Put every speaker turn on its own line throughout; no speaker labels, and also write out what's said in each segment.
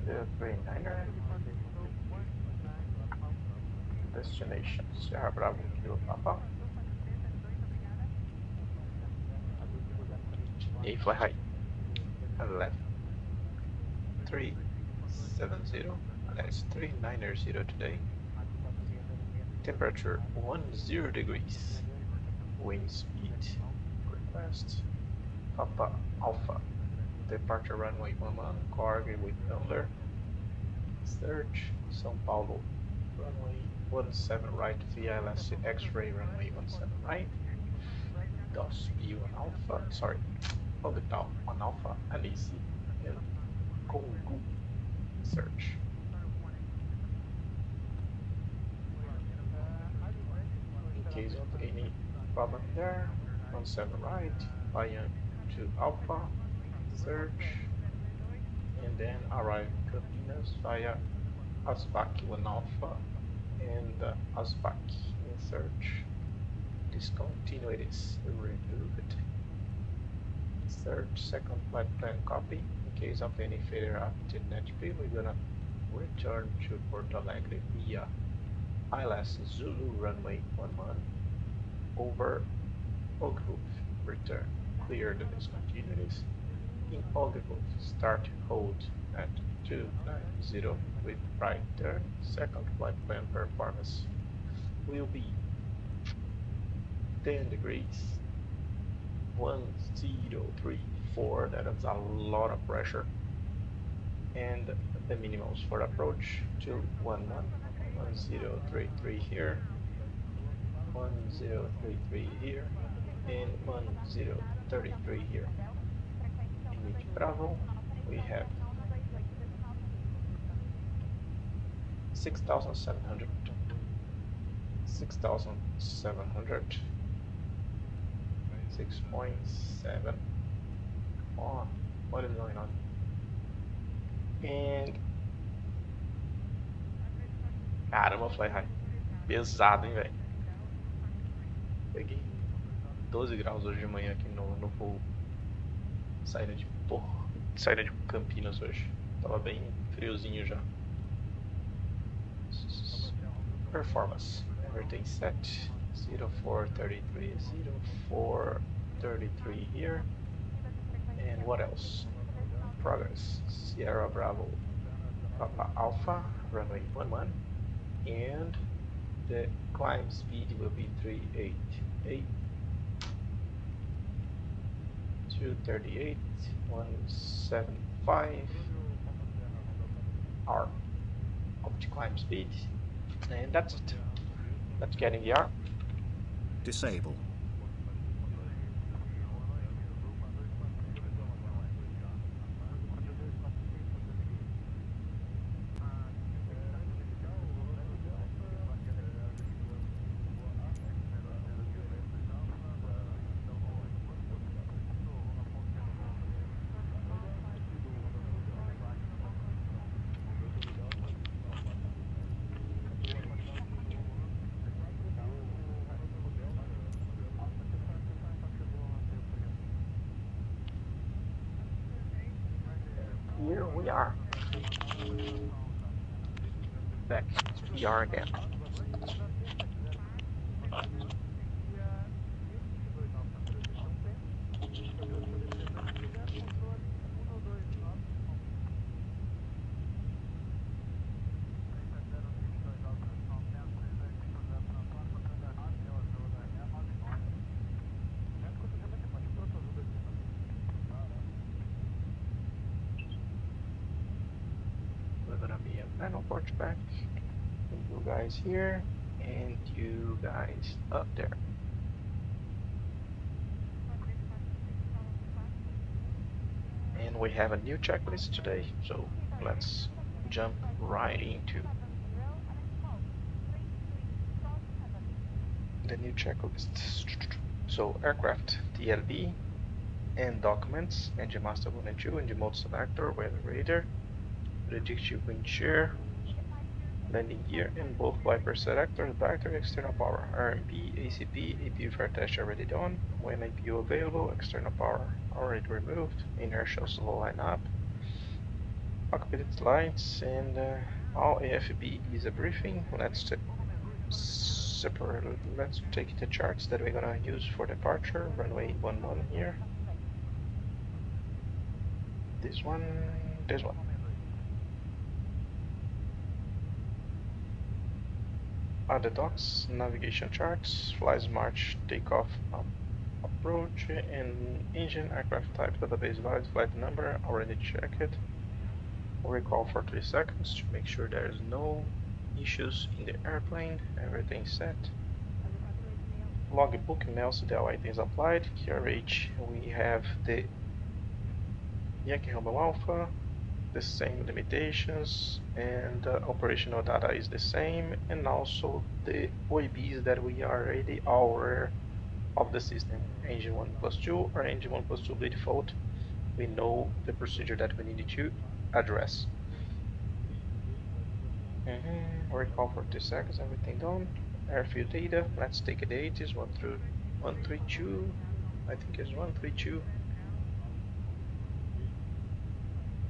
39er. Destination Sierra Bravo Kilo Papa. A fly high. Left 370. That's 390 today. Temperature 10 degrees. Wind speed request. Papa Alpha. Departure runway 11. Cargo with number. Search São Paulo. Runway 17 right via elastic X-ray runway 17 right. DOS B1 Alpha. Sorry. Orbital 1 Alpha. ATC and Congo. Search. In case of any problem there, 17 right, via 2 Alpha, search, and then arrive Campinas via ASPAC 1 Alpha and ASPAC in search. Discontinue it is removed. Search second flight plan copy. In case of any failure after NetP, we're gonna return to Porto Alegre via ILS Zulu runway 11 over Ogilvy. Return. Clear the discontinuities. In Ogilvy, start hold at 290 with right turn. Second flight plan performance will be 10 degrees. 1034. That is a lot of pressure. And the minimums for approach 211. 1033 here, 1033 here, and 1033 here. In each Bravo, we have 6,700, 6,700, 6.7. Oh, what is going on? And caramba, fly high. Pesado, hein, velho? Peguei 12 graus hoje de manhã aqui no voo. Saindo de Campinas hoje. Tava bem friozinho já. Performance. Everything set. 0433, 0433 here. And what else? Progress. Sierra Bravo Papa Alpha, runway 11. And the climb speed will be 388, 238, 175 R of the climb speed, and that's it. Let's get in the R.
Disable.
Here we are. Back to the R again. Panel porch back, you guys here, and you guys up there. And we have a new checklist today, so let's jump right into the new checklist. So aircraft, TLB, and documents, engine master 1 and 2, engine mode selector, weather radar, predictive wind shear, landing gear, and both wiper selectors, battery, external power, RMP, ACP, APU fire test already done, when APU available, external power already removed, inertial slow line up, cockpit lights, and all AFB is a briefing. Let's take the charts that we're gonna use for departure. Runway 11 here. This one. Are the docks, navigation charts, flies march, takeoff, approach, and engine, aircraft type, database valid, flight number, already checked it. Recall for 3 seconds to make sure there is no issues in the airplane, everything set. Logbook mails the items applied. QRH, we have the Yankee Romeo Alpha, the same limitations, and operational data is the same, and also the OEBs that we are already aware of the system. Engine 1+2 or engine 1+2 bleed default. We know the procedure that we need to address. Recall for 2 seconds, everything done. Airfield data, let's take a date, is 132, I think it's 132.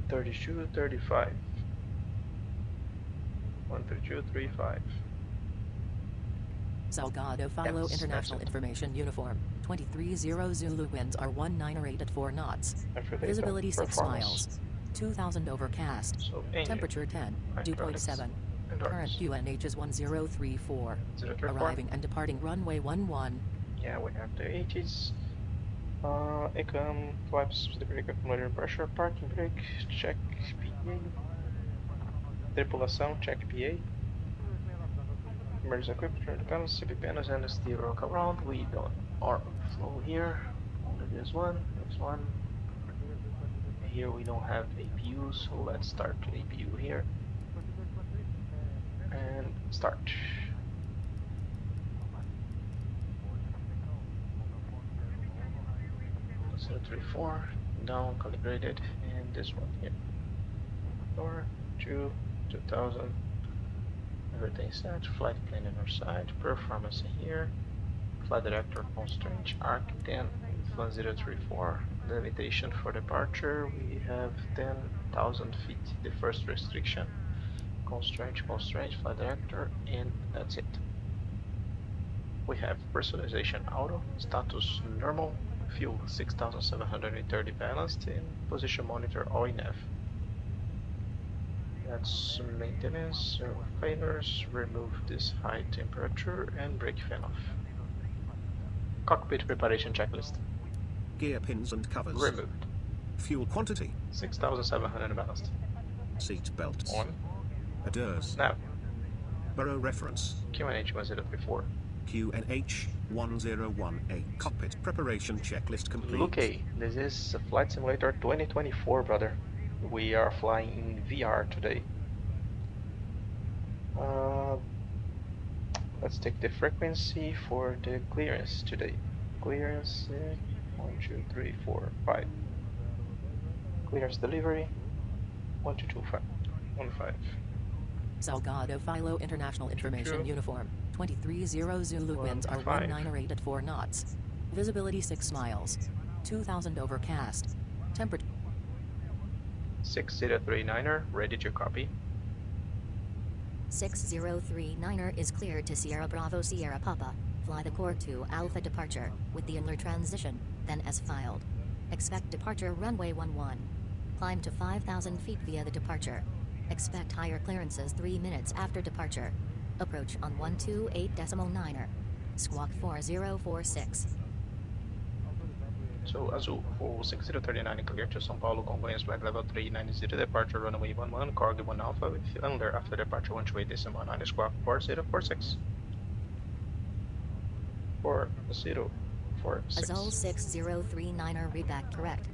32, 35. 132, 35.
Salgado Philo International Information Uniform 230 Zulu, winds are 19 at 4 knots. Visibility 6 miles. 2000 overcast.
So
temperature 10, dew point 7. Current QNH is 1034. Arriving and departing runway 11.
Yeah, we have the 80s. ECAM, flaps, the brake accumulator pressure, parking brake, check Pci-e. Tripulação, check Pci-e. Emergency equipment, turn the panels, CP panels, and the steer rock around. We don't are flow here. Only this one. Here we don't have APU, so let's start APU here. And start. 034, down, calibrated, and this one here. 2000. Everything set. Flight plan on our side. Performance here. Flight director constraint arc 10 with 1034. The limitation for departure, we have 10,000 feet. The first restriction. Constraint, flight director, and that's it. We have personalization auto, status normal, fuel 6730 balanced, and position monitor all in F. That's maintenance, failures, remove this high temperature, and brake fan off. Cockpit preparation checklist.
Gear pins and covers.
Removed.
Fuel quantity.
6700 ballast.
Seat belts.
On.
ADIRS.
Now.
Burrow reference.
QNH 1034.
QNH 1018. Cockpit preparation checklist complete.
Okay, this is Flight Simulator 2024, brother. We are flying in VR today. Let's take the frequency for the clearance today. Clearance 1, 2, 3, 4, 5. Clearance delivery 1225.
Salgado Philo International Information Uniform 230 Zulu, winds are 198 at 4 knots. Visibility 6 miles. 2000 overcast. Temperature
6039er, ready to copy.
6039er is cleared to Sierra Bravo Sierra Papa. Fly the Core 2 Alpha departure with the inler transition, then as filed. Expect departure runway 11. Climb to 5,000 feet via the departure. Expect higher clearances 3 minutes after departure. Approach on 128.9er. Squawk 4046.
So Azul, full 6039 clear to São Paulo, compliance flag level 390, departure runway 11, cargo 1 alpha with under after departure 128.9, squawk 4046. 4046.
Azul 6039er, read back correct.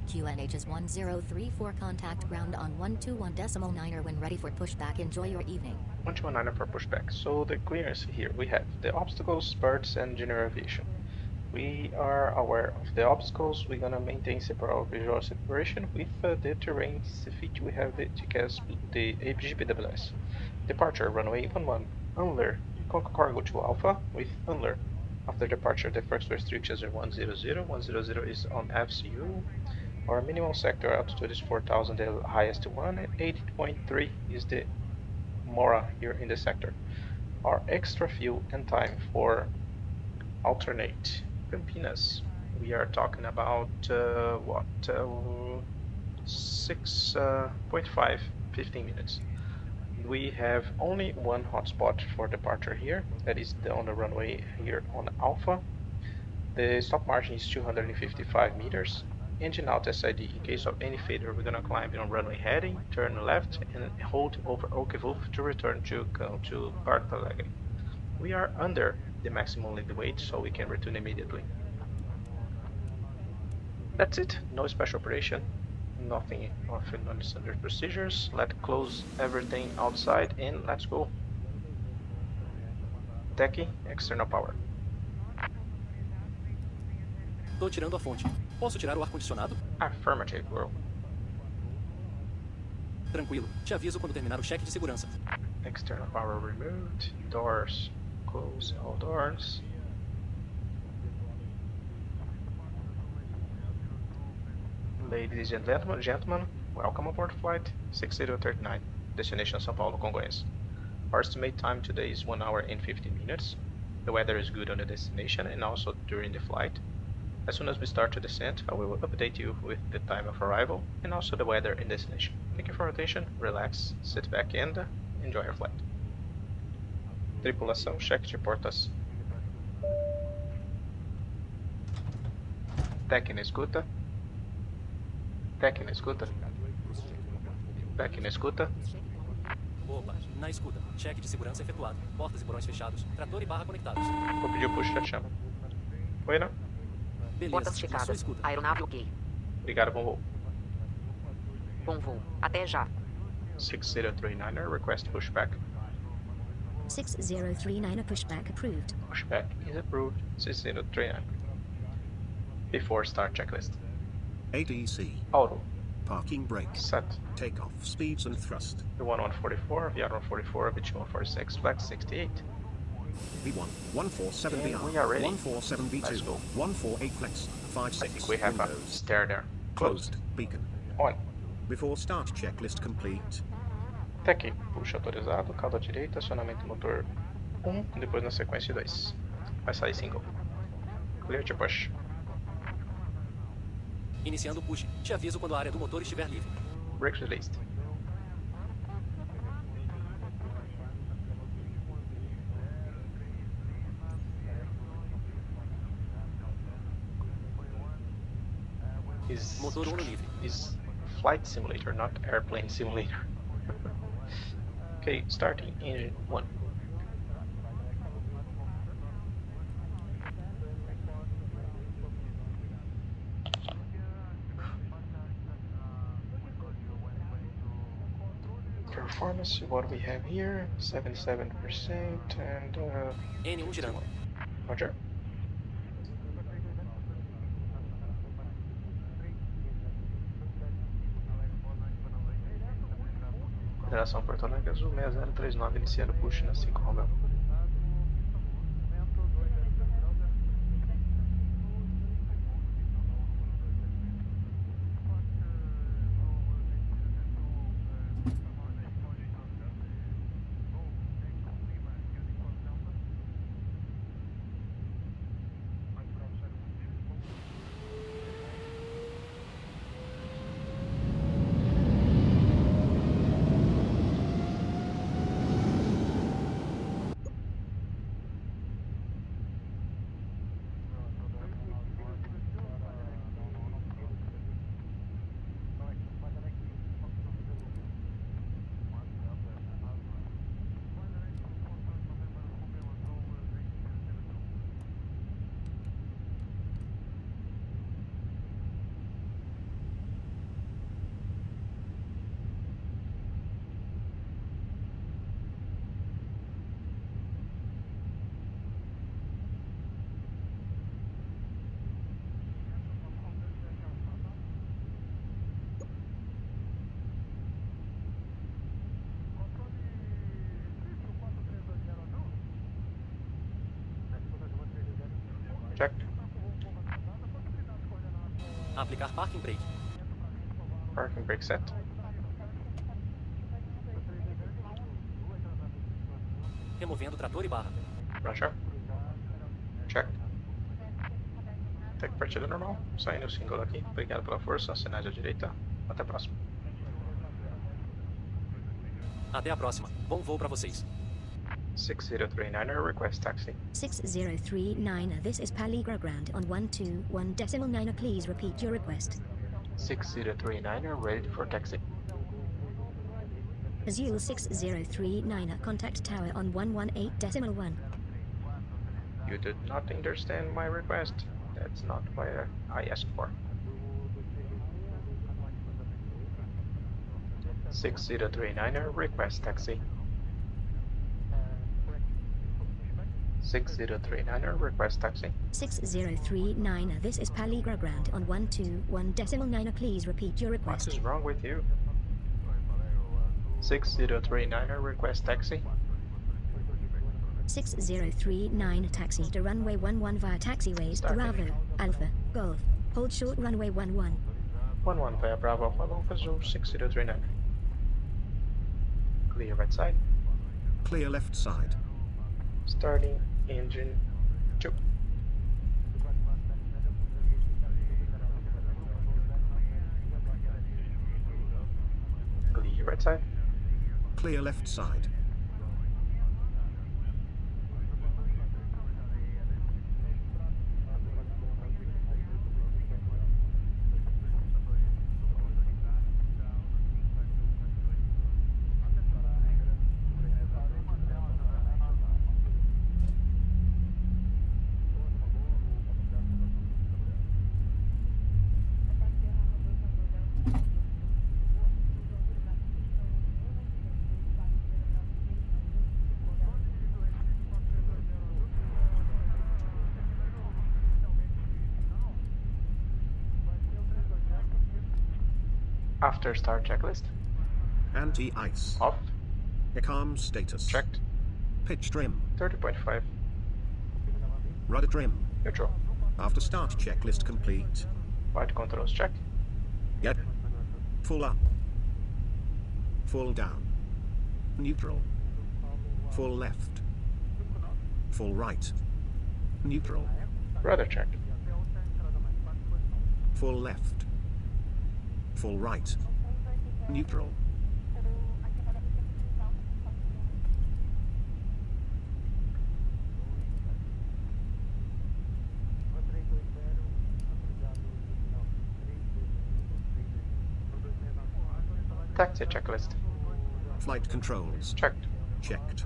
QNH is 1034, contact ground on 121.9er when ready for pushback. Enjoy your evening.
129er for pushback. So the clearance here, we have the obstacles, birds, and general aviation. We are aware of the obstacles. We're gonna maintain visual separation with the terrain fit. We have the TCAS, the GPWS. Departure runway 11, under cargo 2 alpha with under. After departure, the first restrictions are 100. 100 is on FCU. Our minimum sector altitude is 4,000, the highest one, and 80.3 is the Mora here in the sector. Our extra fuel and time for alternate Campinas, we are talking about 6.5, 15 minutes. We have only one hotspot for departure here, that is on the runway here on Alpha. The stop margin is 255 meters. Engine out SID. In case of any failure, we're gonna climb on runway heading, turn left, and hold over Okewolf to return to Alegre. We are under the maximum lead weight, so we can return immediately. That's it. No special operation. Nothing of non-standard procedures. Let's close everything outside and let's go. Techie, external power.
Tô tirando a fonte. Posso tirar o ar-condicionado?
Affirmative, bro.
Tranquilo. Te aviso quando terminar o cheque de segurança.
External power removed. Doors. Close all doors. Ladies and gentlemen, welcome aboard flight 6039, destination São Paulo, Congonhas. Our estimate time today is 1 hour and 15 minutes. The weather is good on the destination and also during the flight. As soon as we start to descend, I will update you with the time of arrival and also the weather and destination. Thank you for your attention, relax, sit back and enjoy your flight. Tripulação, cheque de portas. Tech na escuta. Tech na escuta. Tech na escuta.
Opa, na escuta. Cheque de segurança efetuado. Portas e porões fechados. Trator e barra conectados.
Vou pedir o push da chama. Oi, não?
Beleza,
Portas
na sua
checadas.
escuta.
Aeronave ok.
Obrigado, bom voo.
Bom voo. Até já.
6039er, request pushback.
6039 pushback approved.
Pushback is approved. 6039. Before start checklist.
ATC.
Auto.
Parking brake.
Set.
Takeoff speeds and thrust.
V1144, VR144, V2146, flex 68.
V1, 147
And
VR,
we are ready.
147
Let's go.
V2, 148 flex, 56
I think we have a
windows.
stair there.
Closed. Beacon.
On.
Before start checklist complete.
Tech, push autorizado, cauda direita, acionamento motor 1, depois na sequência 2. Vai sair single. Clear to push.
Iniciando o push. Te aviso quando a área do motor estiver livre.
Brakes released.
Motor 1 livre.
Is flight simulator, not airplane simulator. Okay, starting engine 1. Performance, what we have here, 77% and
N1 girando.
Roger. Coordenação Porto Alegre Azul 6039, iniciando push na 5 Romeo. Check.
Aplicar parking brake.
Parking brake set.
Removendo trator e barra.
Roger. Check. Take partida normal. Saindo o single aqui. Obrigado pela força. Sinais à direita. Até a próxima.
Até a próxima. Bom voo pra vocês.
6039er, request taxi.
6039, this is Alegre ground on 121.9. Please repeat your request.
6039er, ready for taxi.
Azul 6039, contact tower on 118.1.
You did not understand my request. That's not what I asked for. 6039er, request taxi. 6039er, request taxi.
6039, this is Alegre ground on 121.9. Please repeat your
What
request.
is wrong with you? 6039er, request taxi.
6039, taxi to runway 11 via taxiways Bravo, Alpha, Golf. Hold short runway 11.
11 via Bravo, Alpha, Zulu 6039. Clear right side.
Clear left side.
Starting engine 2. Clear right side.
Clear left side.
After start checklist.
Anti-ice.
Off.
Ecam status.
Checked.
Pitch trim.
30.5.
Rudder trim.
Neutral.
After start checklist complete.
Flight controls checked.
Yep. Full up. Full down. Neutral. Full left. Full right. Neutral.
Rudder checked.
Full left. Full right. Neutral.
Taxi checklist.
Flight controls.
Checked.
Checked.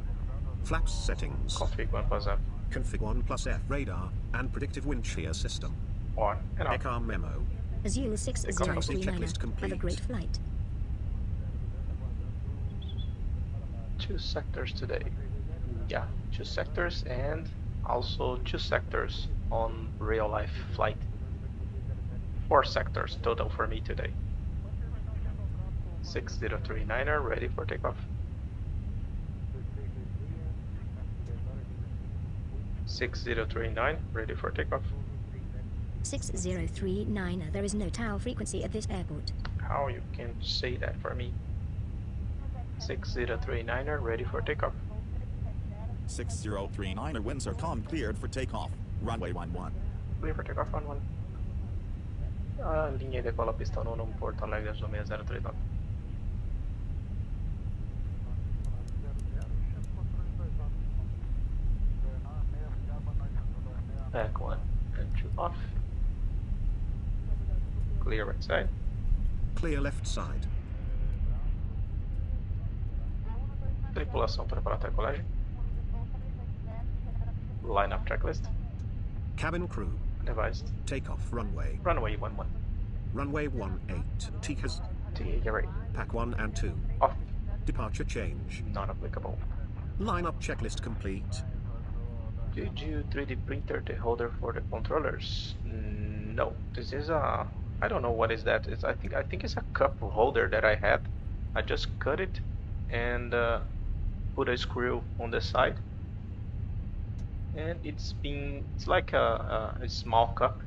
Flaps settings.
Config 1 plus F.
Config 1 plus F radar and predictive wind shear system.
On and off.
Ecam memo.
Azul
Checklist
6039, have a
complete.
great flight.
2 sectors today. Yeah, 2 sectors and also 2 sectors on real life flight. 4 sectors total for me today. 6039er ready for takeoff. 6039 ready for takeoff.
6039, there is no tower frequency at this airport.
How you can say that for me? 6039er ready for takeoff.
6039 winds are calm, cleared for takeoff. Runway 11.
Clear for takeoff on 1. A linha decola pista 1 no Porto Alegre Azul 6039. Back 1 and 2 off. Clear right side.
Clear left side.
Tripulação preparada para a decolagem. Line up checklist.
Cabin crew.
Devised.
Takeoff runway.
Runway 11.
Runway 18. TCAS.
TA rate.
Pack 1 and 2.
Off.
Departure change.
Not applicable.
Lineup checklist complete.
Did you 3D printer the holder for the controllers? No. This is a... I don't know what is that. I think it's a cup holder that I had. I just cut it and put a screw on the side. And it's like a small cup.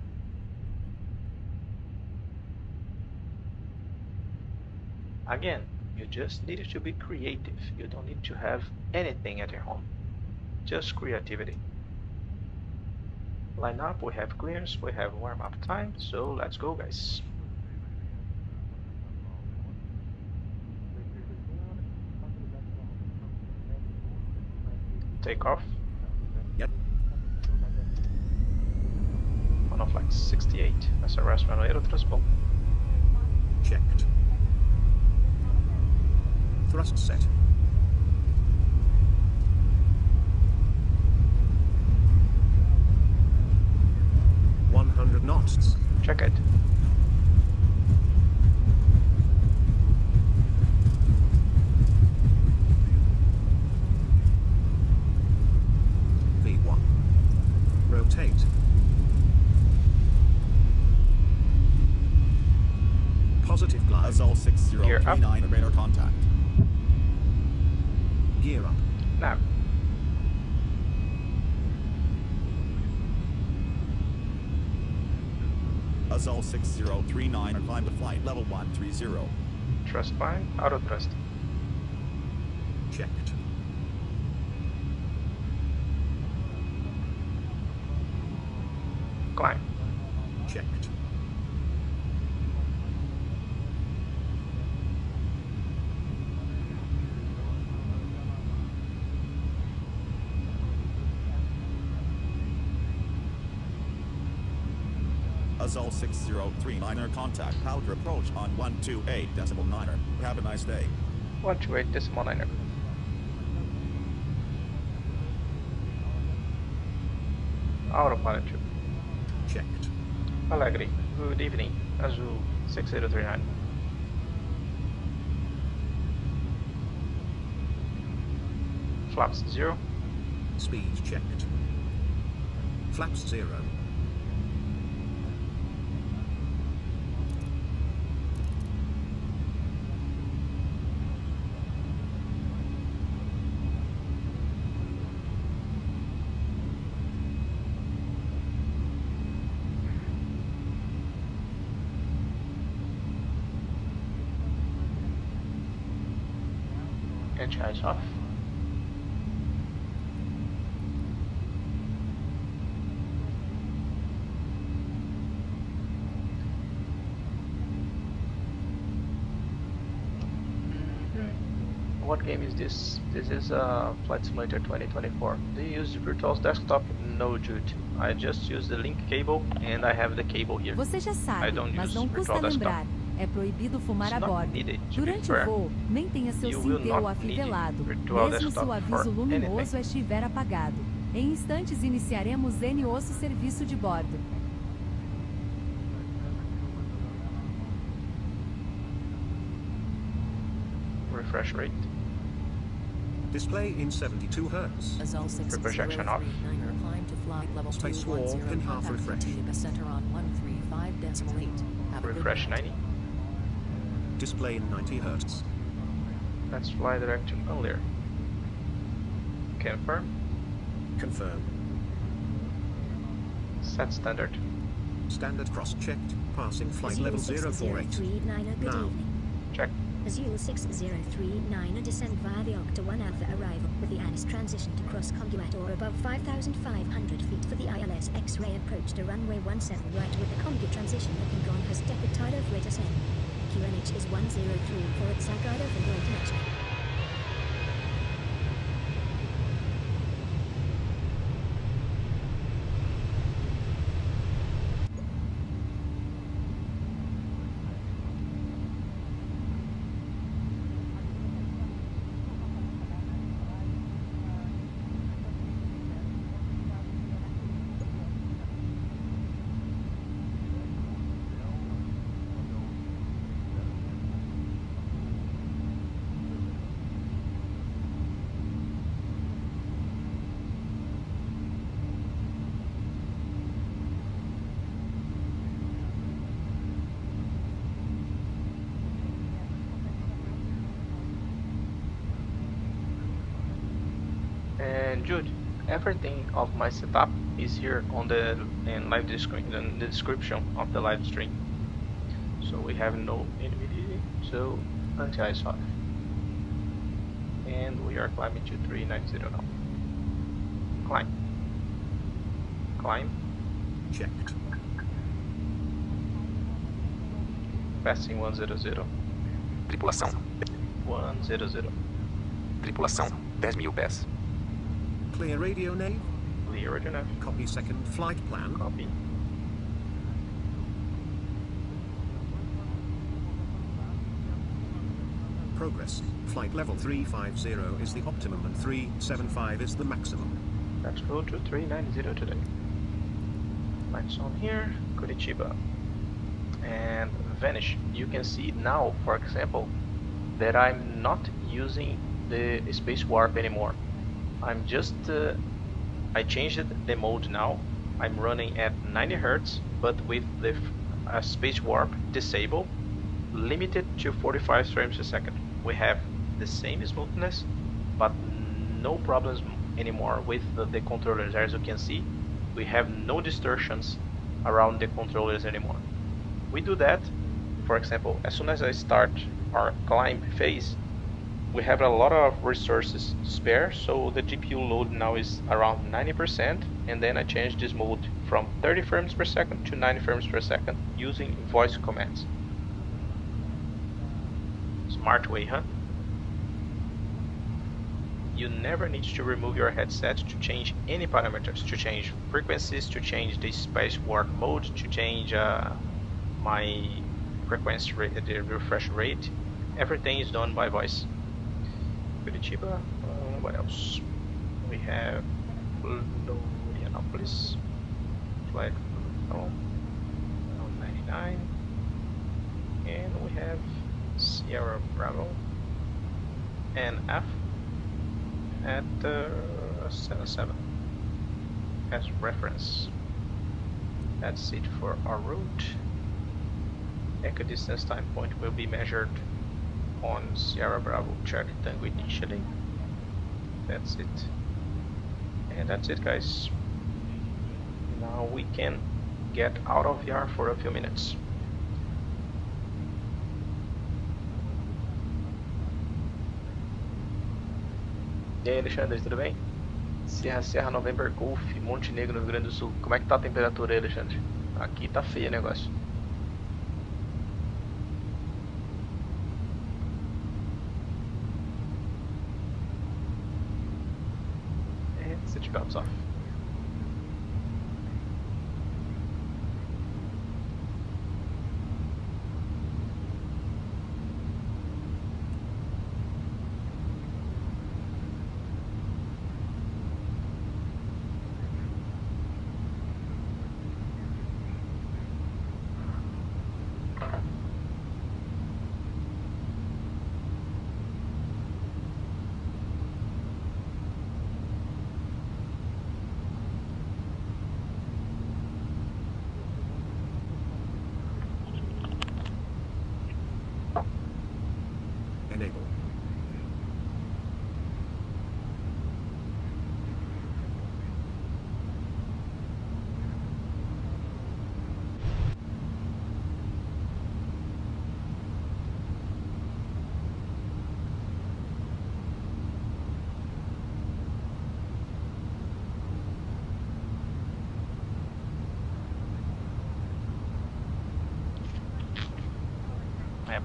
Again, you just need to be creative. You don't need to have anything at your home. Just creativity. Line up, we have clearance, we have warm-up time, so let's go, guys. Take off.
Yep.
Monoflex 68. SRS Manueiro Transpon.
Checked. Thrust set. knots.
Check it.
V1. Rotate. Positive glide.
ASUS 6039 radar contact.
Gear up.
Now.
ASUS 6039 climb to flight level 130.
Thrust bind, auto thrust.
Checked.
Climb.
Checked.
ASUS 6039 contact powder approach on 128.9. Have a nice day.
128.9. Autopilot tube.
Checked.
Alegre. Good evening. ASUS 6039. Flaps 0.
Speed checked. Flaps 0.
Engine eyes off. What game is this? This is Flight Simulator 2024. Do you use Virtual's desktop? No, Jude. I just use the link cable and I have the cable here.
Você já sabe, mas não custa lembrar. É proibido fumar a bordo. Durante o voo, mantenha seu cinteiro afivelado, mesmo se o aviso luminoso estiver apagado. Em instantes iniciaremos NOS serviço de bordo.
Refresh rate.
Display in 72 Hz.
Projection off.
Spacewalk in half refresh.
Refresh 90.
Display in 90 Hz.
Let's fly direct to earlier. Confirm.
Confirm.
Set standard.
Standard cross-checked. Passing flight level 048. Now.
Check.
ASUS 6039 descend via the Octa 1 Alpha arrival with the ANIS transition to cross conduit or above 5,500 feet for the ILS X-ray approach to runway 17 right with the conduit transition looking gone has depot tide of rate ascend. QNH is 103 for Salgado from International.
And Jude, everything of my setup is here on the live description of the live stream. So we have no NVIDIA, so anti-ice off. And we are climbing to 390 now. Climb. Climb.
Checked.
Passing 100.
Tripulação.
100.
Tripulação. 10.000 pés.
Clear radio nav.
Clear radio nav.
Copy second flight plan.
Copy.
Progress. Flight level 350 is the optimum and 375 is the maximum.
Let's go to 390 today. Lights on here. Curitiba. And vanish. You can see now, for example, that I'm not using the space warp anymore. I'm just I changed the mode now. I'm running at 90 Hz, but with the space warp disabled, limited to 45 frames per second. We have the same smoothness, but no problems anymore with the controllers. As you can see, we have no distortions around the controllers anymore. We do that, for example, as soon as I start our climb phase, we have a lot of resources spare, so the GPU load now is around 90%, and then I change this mode from 30 frames per second to 90 frames per second using voice commands. Smart way, huh? You never need to remove your headset to change any parameters, to change frequencies, to change the space warp mode, to change my frequency rate, the refresh rate. Everything is done by voice. Curitiba, what else? We have Florianopolis, flight 99, and we have Sierra Bravo and F at 77 as reference. That's it for our route. Equidistance time point will be measured on Sierra Bravo check Tango initially. That's it. And that's it, guys. Now we can get out of here for a few minutes. E aí, Alexandre, tudo bem? Serra November Golf, Montenegro, no Rio Grande do Sul. Como é que tá a temperatura aí, Alexandre? Aqui tá feio o negócio. Seatbelts off.
Enable.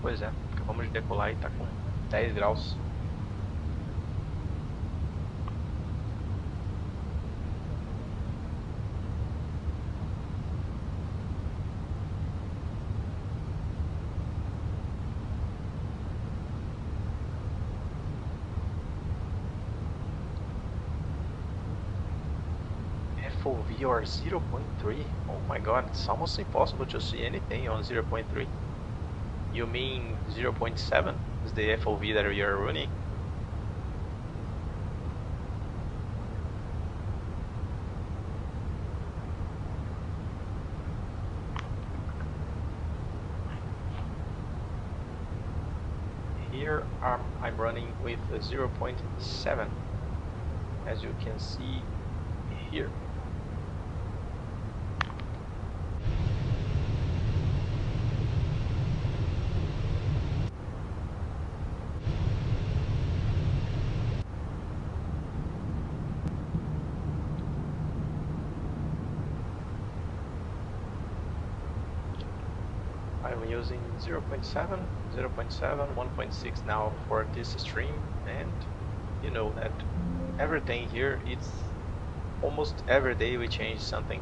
Pois é, acabamos de decolar e tá com 10 graus. FOV or 0.3? Oh my god, it's almost impossible to see anything on 0.3. You mean 0.7 is the FOV that we are running? Here I'm running with 0.7, as you can see here. I'm using 0.7, 1.6 now for this stream, and you know that everything here, it's almost every day we change something.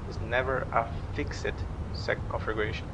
It's never a fixed set configuration.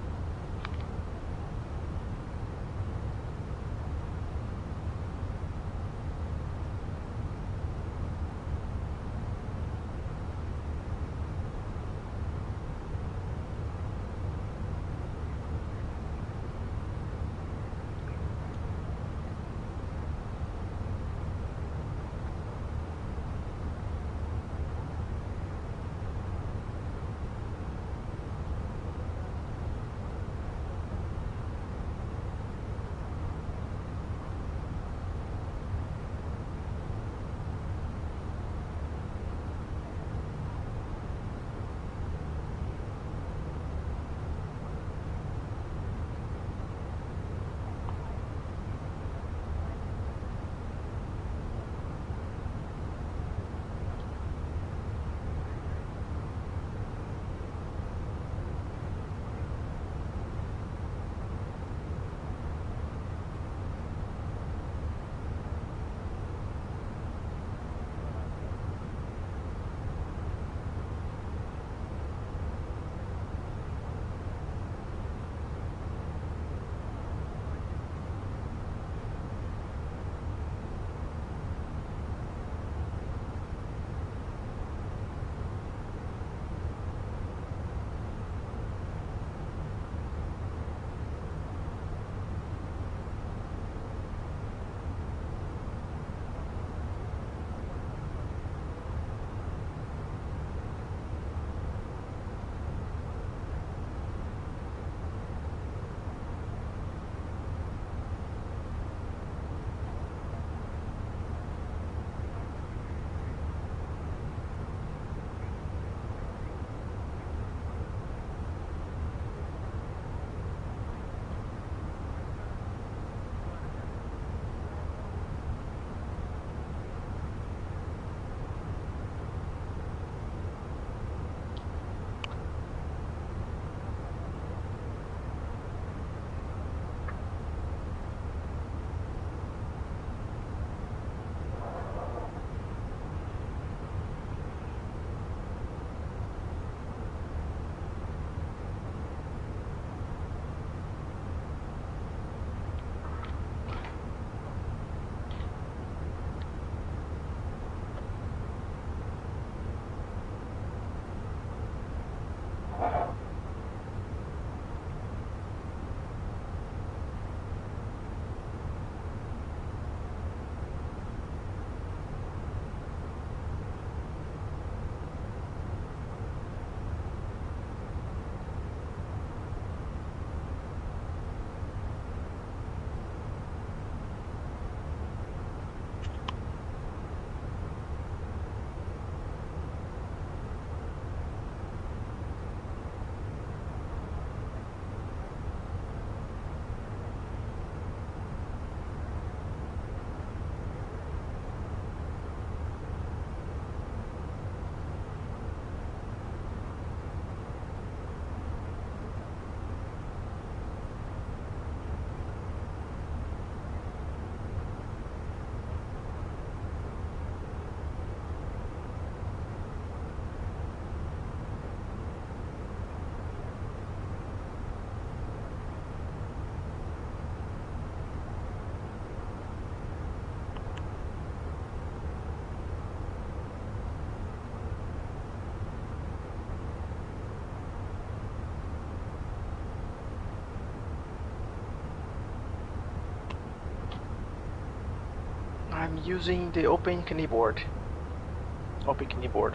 I'm using the Open Keyboard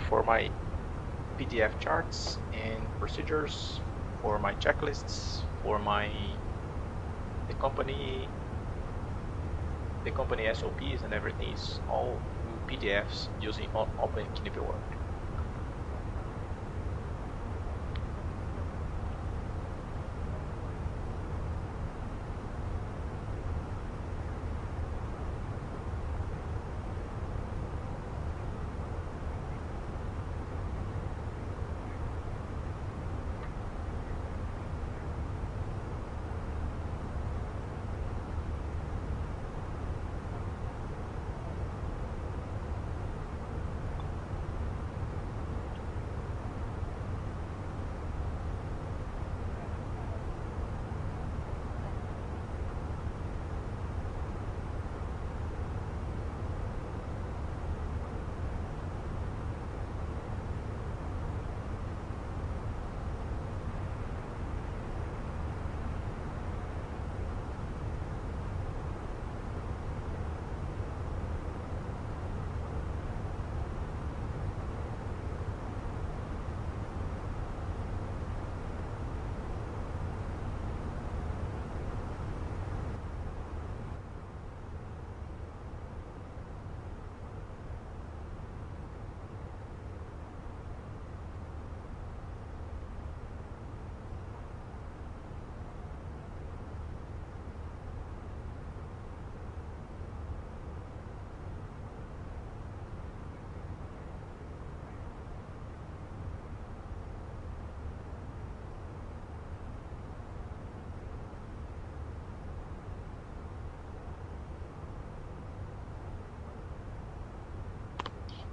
for my PDF charts and procedures, for my checklists, for my the company SOPs, and everything is all PDFs using Open Keyboard.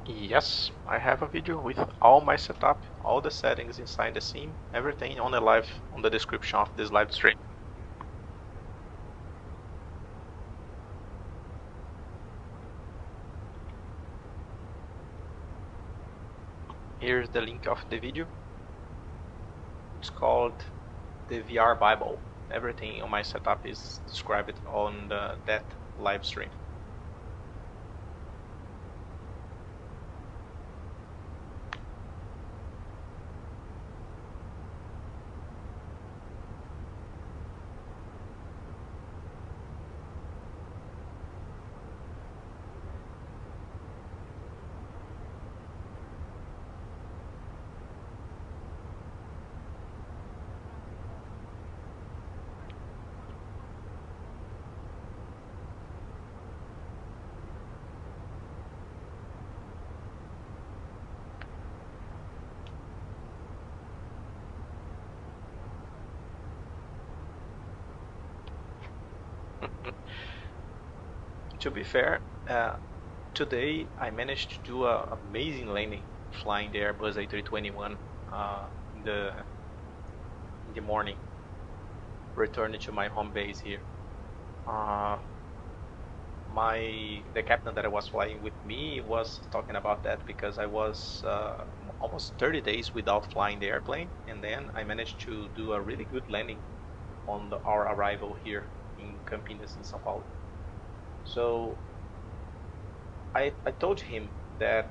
Yes, I have a video with all my setup, all the settings inside the sim, everything on the description of this live stream. Here's the link of the video. It's called the VR Bible. Everything on my setup is described on that live stream. To be fair, today I managed to do an amazing landing flying the Airbus A321 in the morning, returning to my home base here. The captain that I was flying with me was talking about that because I was almost 30 days without flying the airplane, and then I managed to do a really good landing on our arrival here in Campinas in São Paulo. So I told him that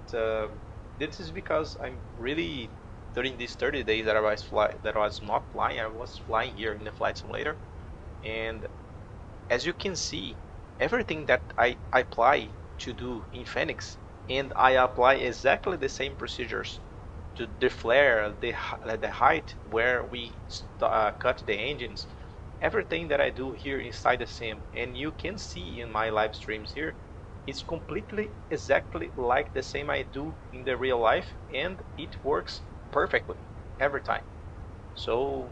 this is because I'm really, during these 30 days that I was not flying, I was flying here in the flight simulator, and as you can see, everything that I apply to do in Phoenix, and I apply exactly the same procedures to the flare, the height where we cut the engines, everything that I do here inside the sim, and you can see in my live streams here, it's completely exactly like the same I do in the real life, and it works perfectly every time. So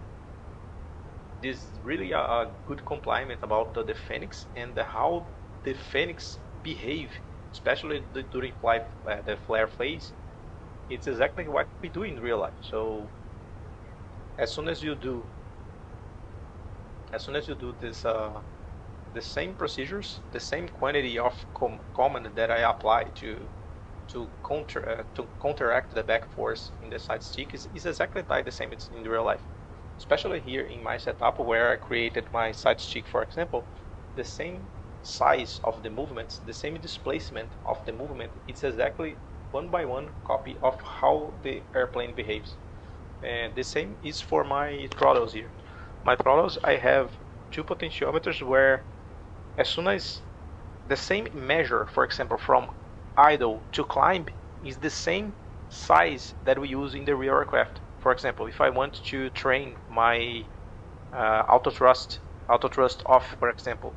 this is really a good compliment about the Phoenix and how the Phoenix behave, especially during the flare phase. It's exactly what we do in real life. So as soon as you do this, the same procedures, the same quantity of command that I apply to counteract the back force in the side stick is exactly like the same it's in real life. Especially here in my setup where I created my side stick, for example, the same size of the movements, the same displacement of the movement, it's exactly one by one copy of how the airplane behaves. And the same is for my throttles here. My throttles, I have two potentiometers where as soon as the same measure, for example, from idle to climb is the same size that we use in the real aircraft. For example, if I want to train my auto thrust off, for example,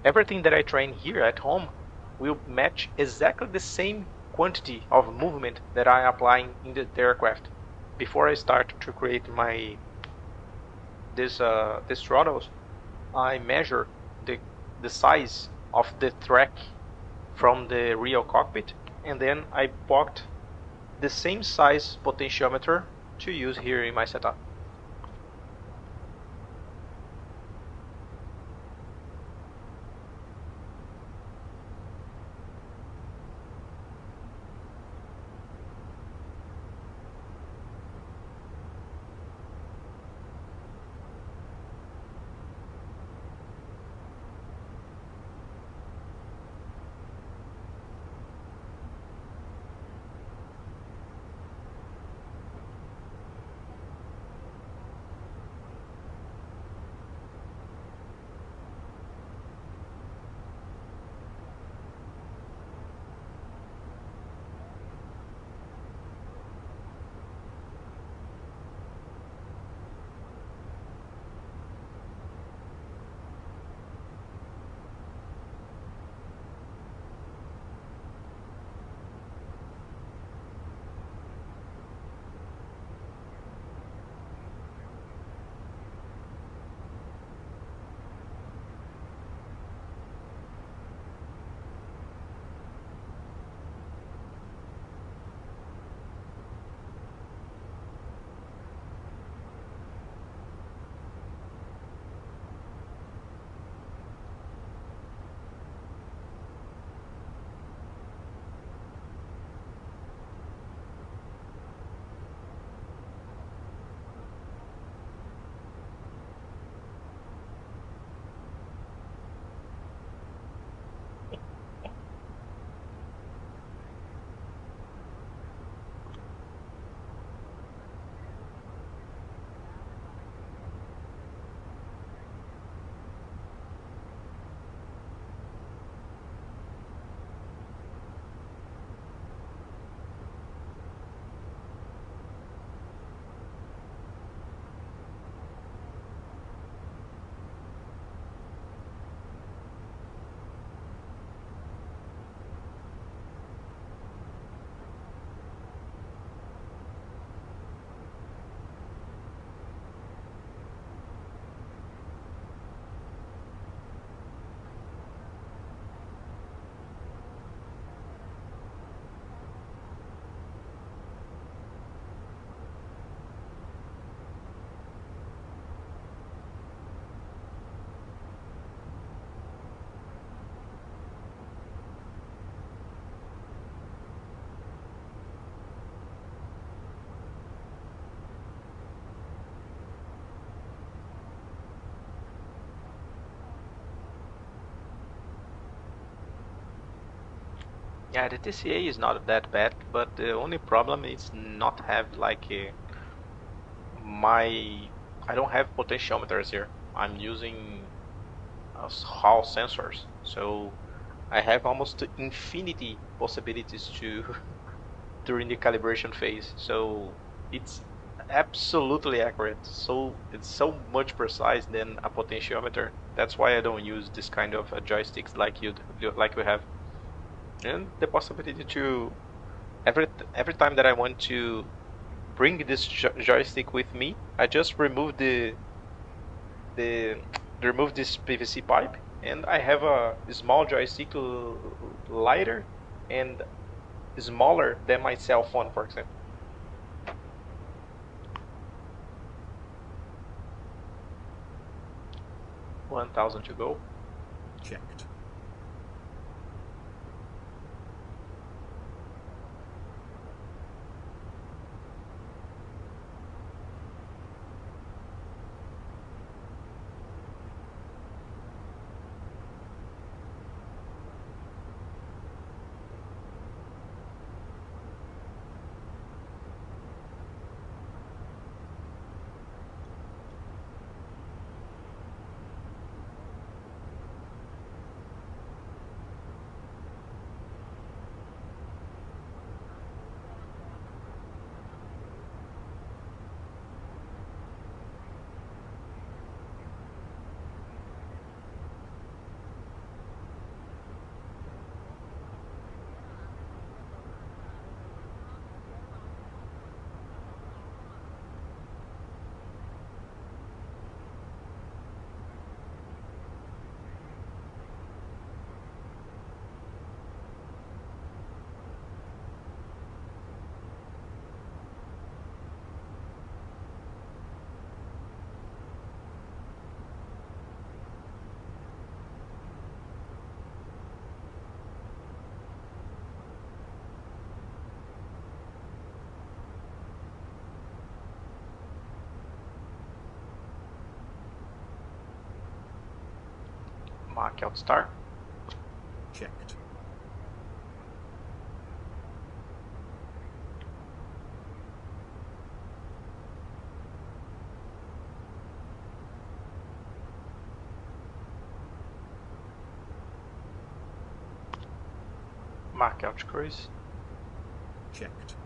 everything that I train here at home will match exactly the same quantity of movement that I apply in the aircraft. Before I start to create my these throttles, I measure the size of the track from the real cockpit, and then I bought the same size potentiometer to use here in my setup. Yeah, the TCA is not that bad, but the only problem is not have like I don't have potentiometers here. I'm using Hall sensors, so I have almost infinity possibilities to during the calibration phase. So it's absolutely accurate. So it's so much precise than a potentiometer. That's why I don't use this kind of joysticks like we have. And the possibility to every time that I want to bring this joystick with me, I just remove remove this PVC pipe, and I have a small joystick lighter and smaller than my cell phone, for example. $1,000 to go.
Checked.
Mark out star.
Checked.
Mark out cruise.
Checked.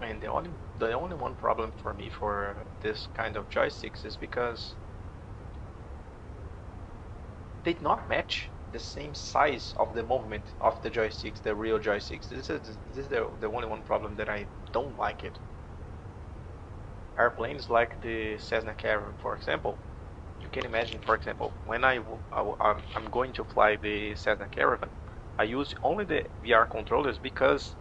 And the only one problem for me for this kind of joysticks is because they do not match the same size of the movement of the joysticks, the real joysticks. This is the only one problem that I don't like it. Airplanes like the Cessna Caravan, for example, you can imagine, for example, when I'm going to fly the Cessna Caravan, I use only the VR controllers because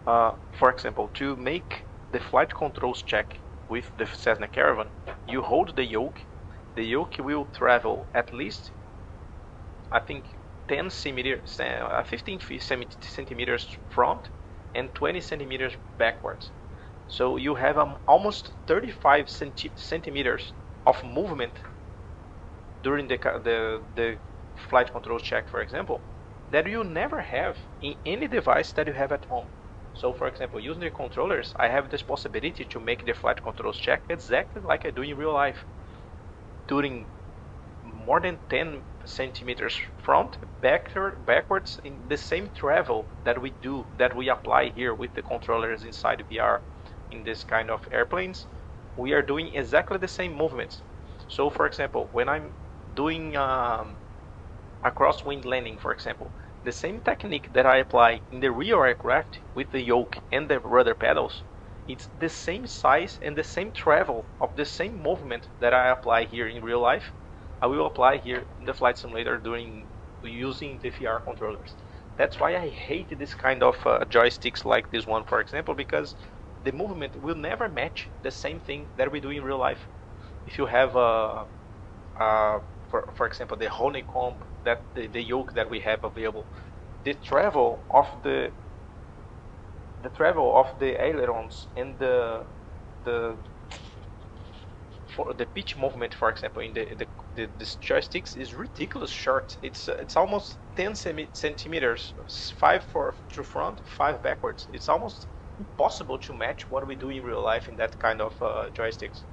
for example, to make the flight controls check with the Cessna Caravan, you hold the yoke. The yoke will travel at least, I think, 10 centimeters, 15 centimeters front and 20 centimeters backwards. So you have almost 35 centimeters of movement during the flight controls check, for example, that you never have in any device that you have at home. So for example, using the controllers, I have this possibility to make the flight controls check exactly like I do in real life, doing more than 10 centimeters front, backwards in the same travel that we apply here with the controllers inside VR in this kind of airplanes. We are doing exactly the same movements. So for example, when I'm doing a crosswind landing, for example, the same technique that I apply in the real aircraft with the yoke and the rudder pedals, it's the same size and the same travel of the same movement that I apply here in real life, I will apply here in the flight simulator using the VR controllers. That's why I hate this kind of joysticks like this one, for example, because the movement will never match the same thing that we do in real life. If you have for example, the honeycomb, that the yoke that we have available, the travel of the ailerons and the pitch movement, for example, in the joysticks is ridiculous short. It's almost 10 centimeters, 5 to front, 5 backwards. It's almost impossible to match what we do in real life in that kind of joysticks.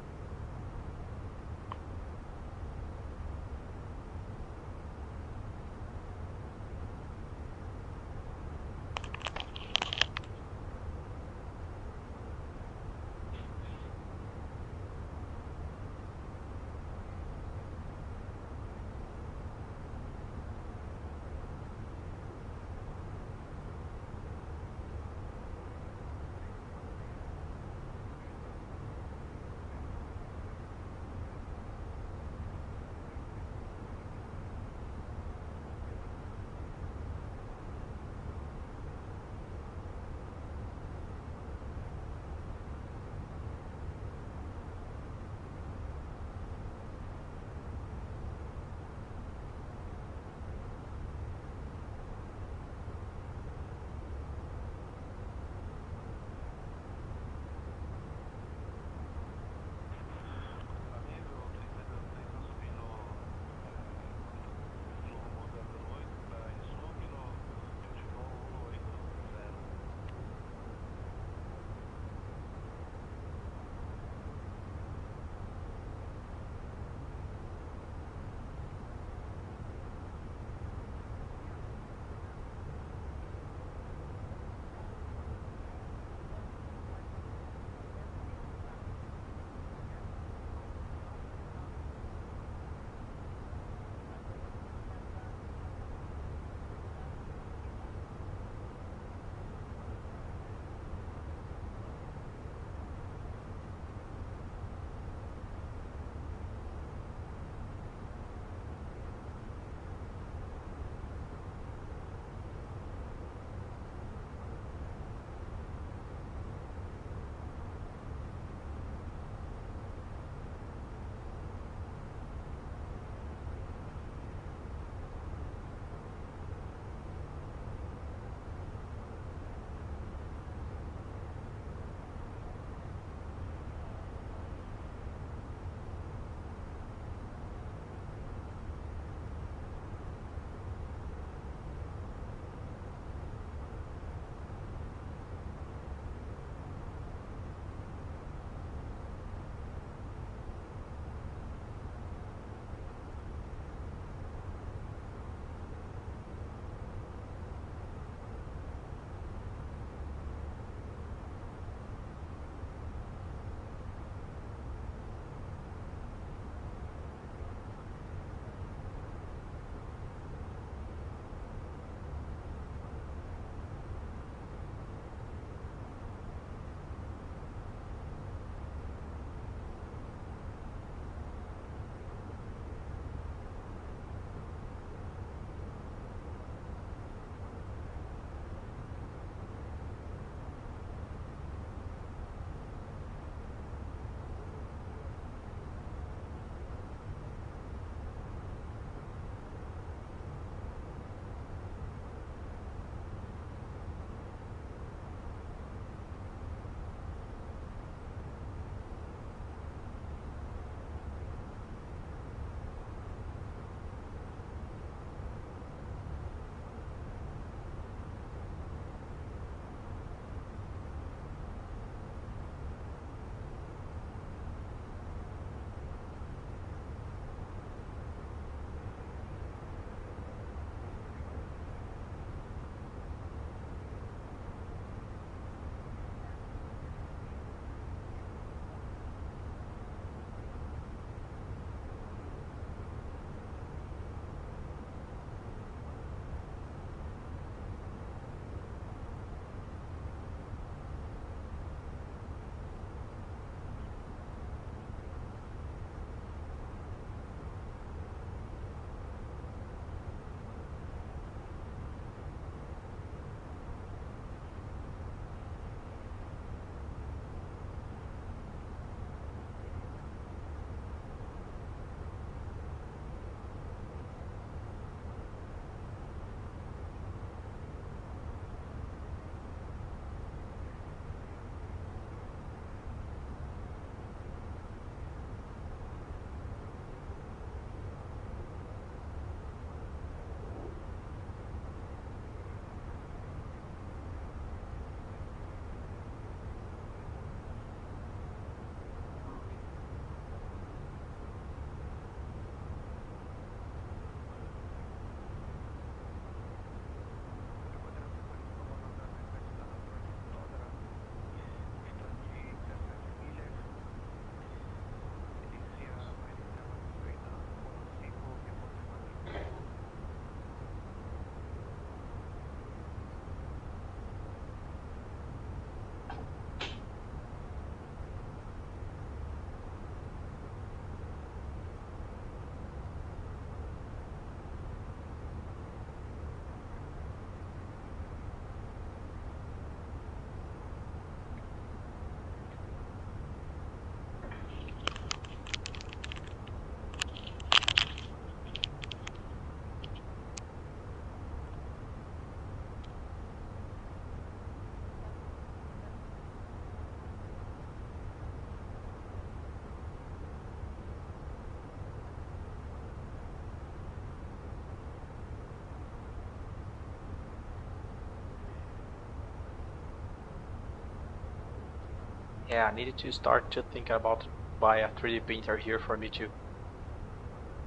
Yeah, I needed to start to think about buy a 3D printer here for me too.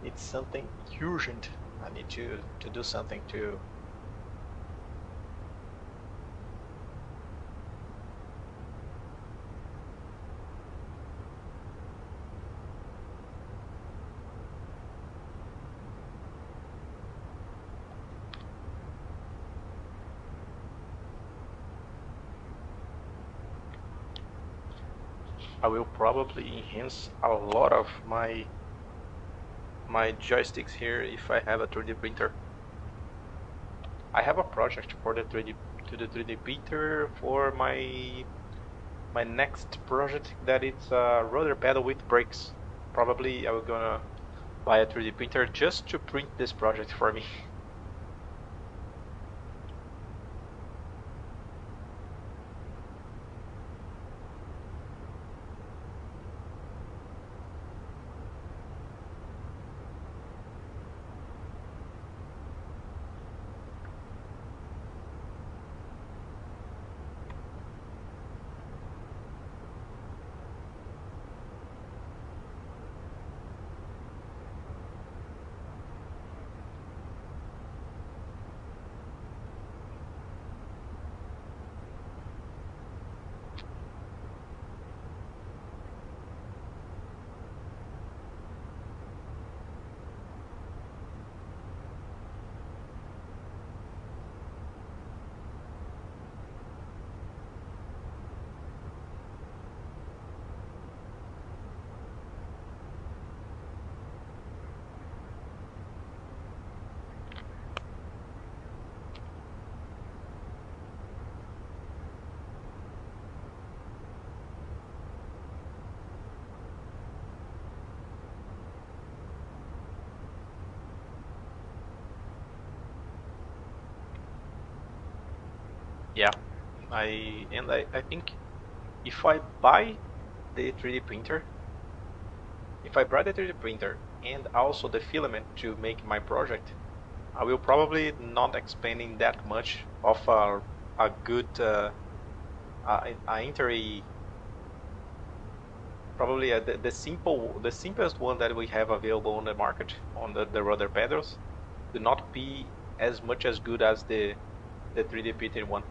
It's something urgent. I need to do something to. I will probably enhance a lot of my joysticks here if I have a 3D printer. I have a project for the 3D printer for my next project that it's a rudder pedal with brakes. Probably I will gonna buy a 3D printer just to print this project for me. Yeah, I think if I buy the 3D printer, if I buy the 3D printer and also the filament to make my project, I will probably not expending that much of a good probably the simplest one that we have available on the market on the rudder pedals do not be as much as good as the 3D printed one.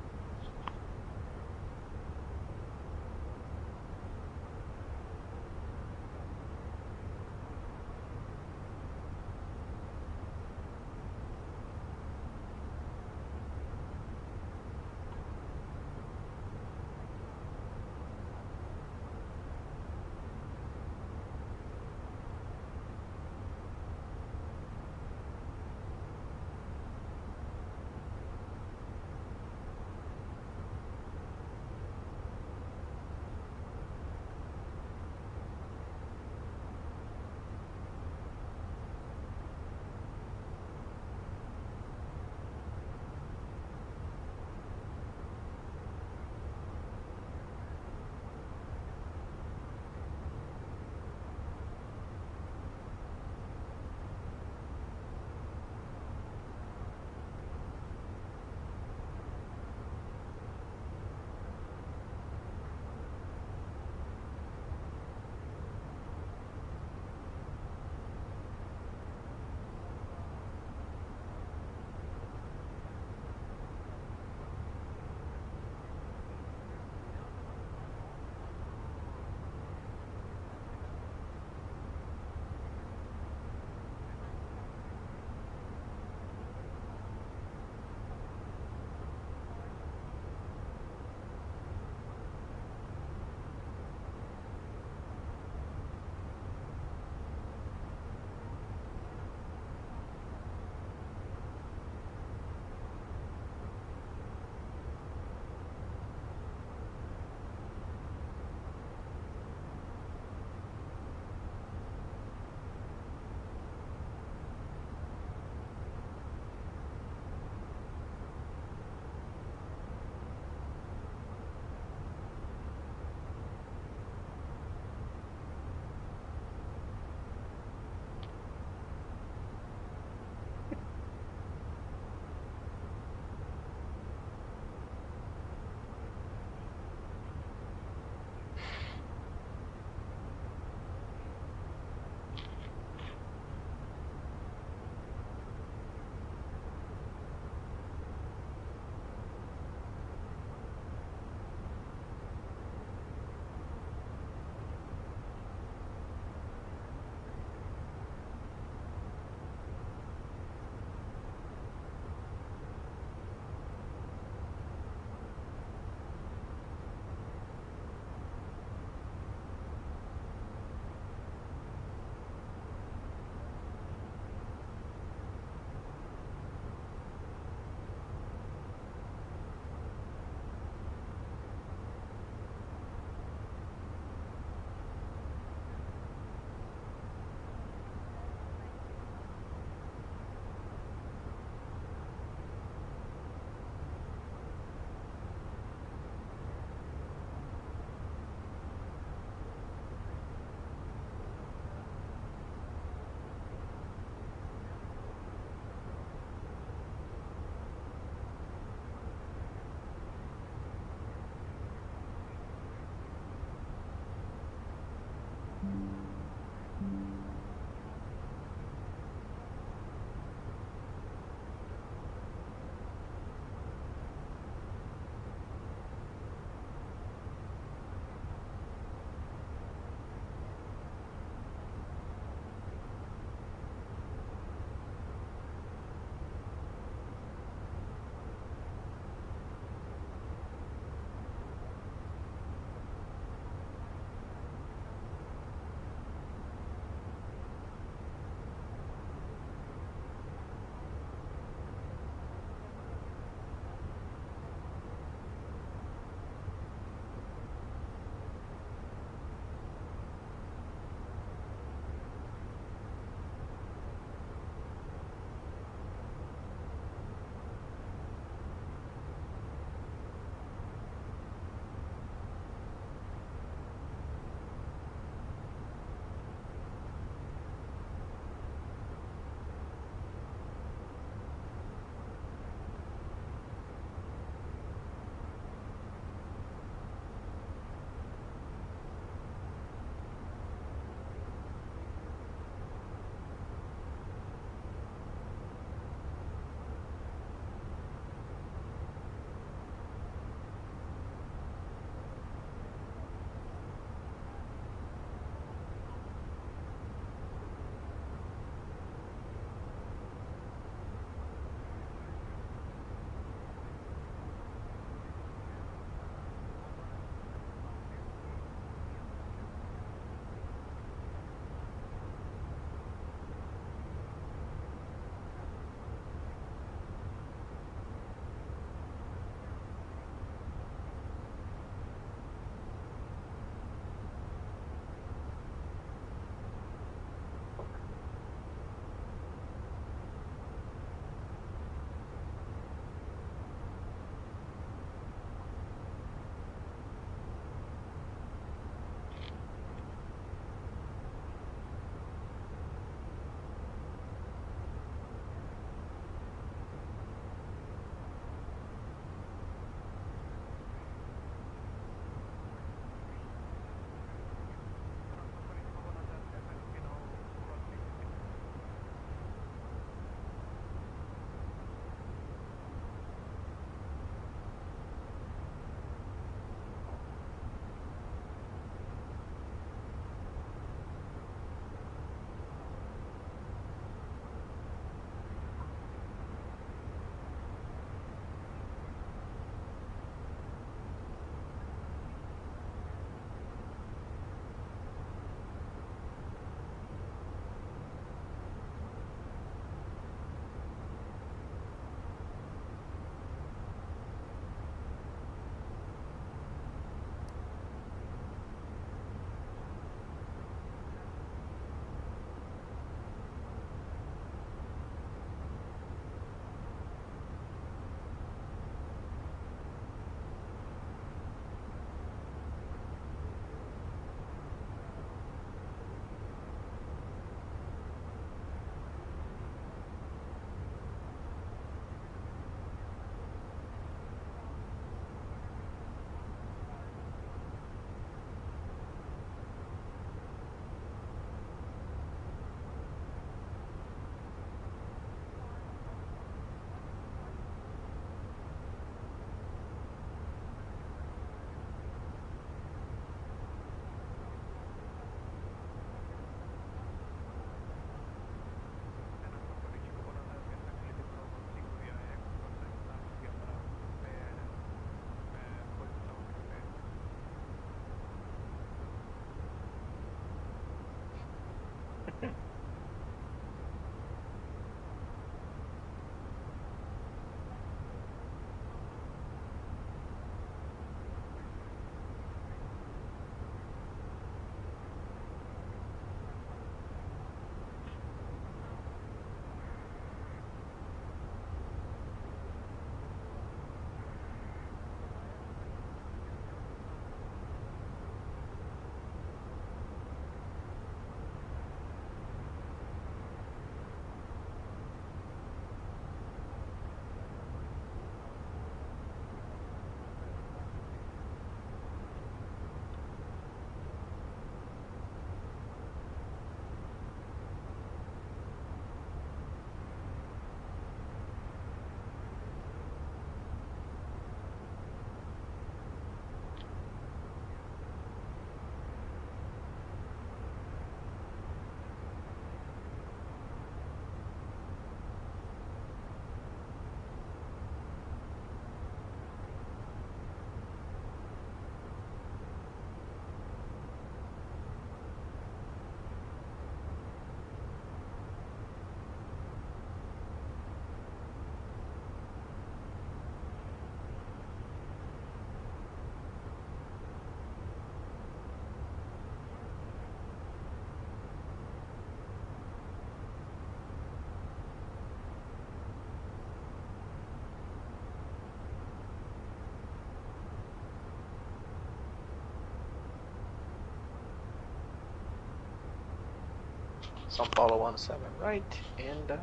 São Paulo 17 right, and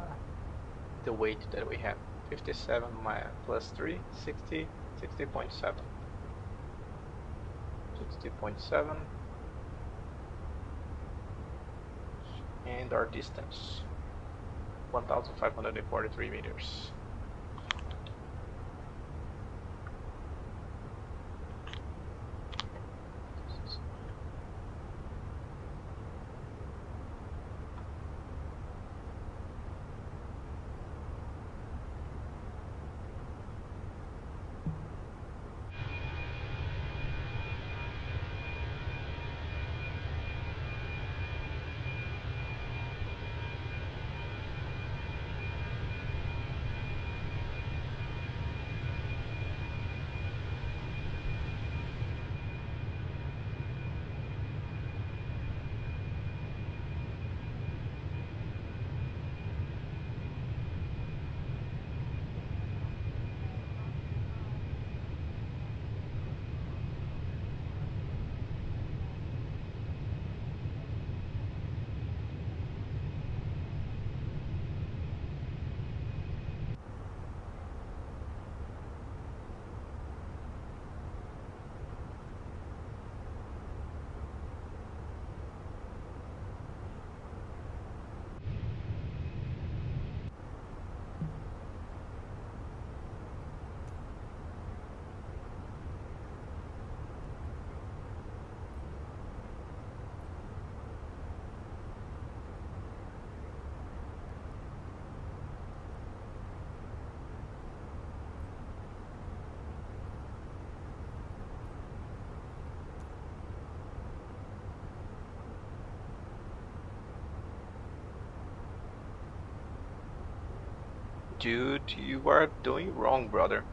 the weight that we have 57 plus 3 60 60.7 60.7, and our distance 1543 meters. Dude, you are doing wrong, brother.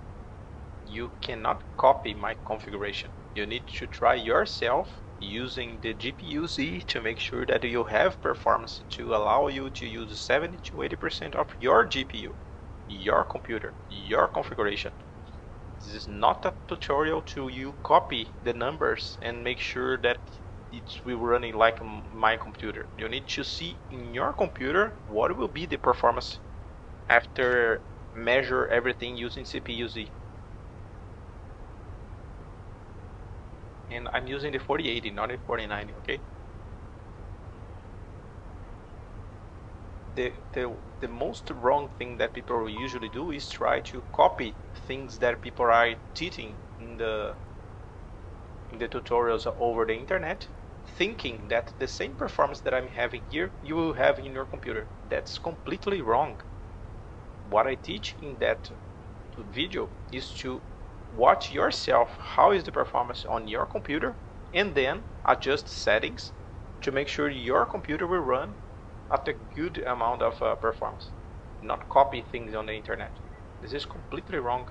You cannot copy my configuration. You need to try yourself using the GPU-Z to make sure that you have performance to allow you to use 70 to 80% of your GPU, your computer, your configuration. This is not a tutorial to you copy the numbers and make sure that it will running like my computer. You need to see in your computer what will be the performance after measure everything using CPU-Z. And I'm using the 4080, not the 4090, okay? The most wrong thing that people usually do is try to copy things that people are teaching in the tutorials over the internet, thinking that the same performance that I'm having here, you will have in your computer. That's completely wrong. What I teach in that video is to watch yourself how is the performance on your computer and then adjust settings to make sure your computer will run at a good amount of performance. Not copy things on the internet. This is completely wrong.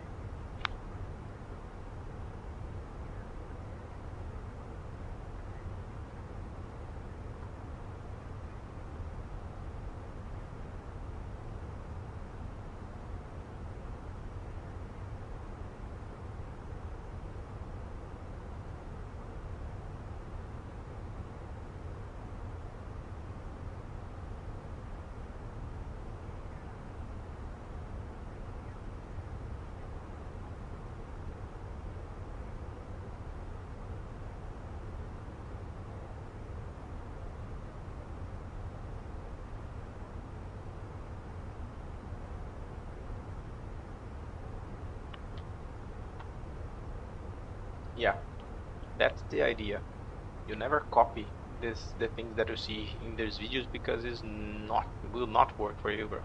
Yeah, that's the idea. You never copy the things that you see in these videos because it will not work for you, bro.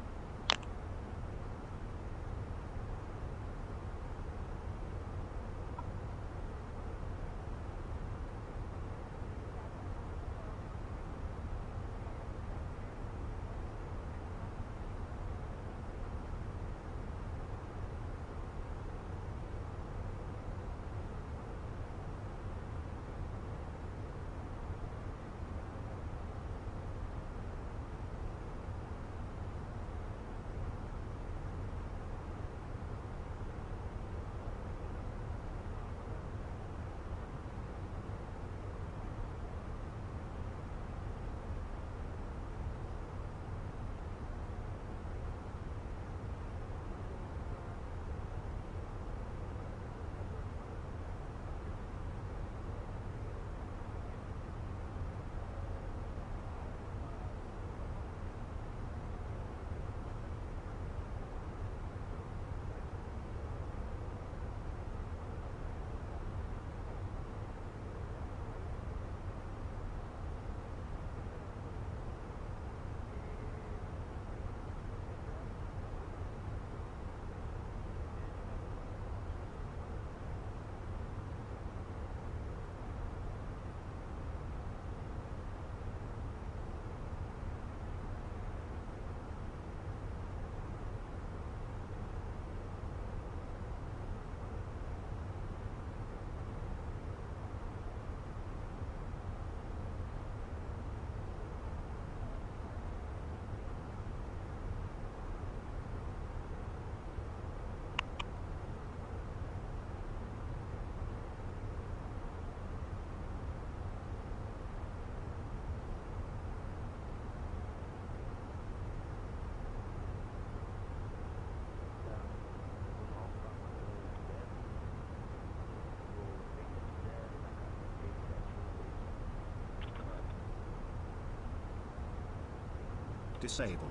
Disabled.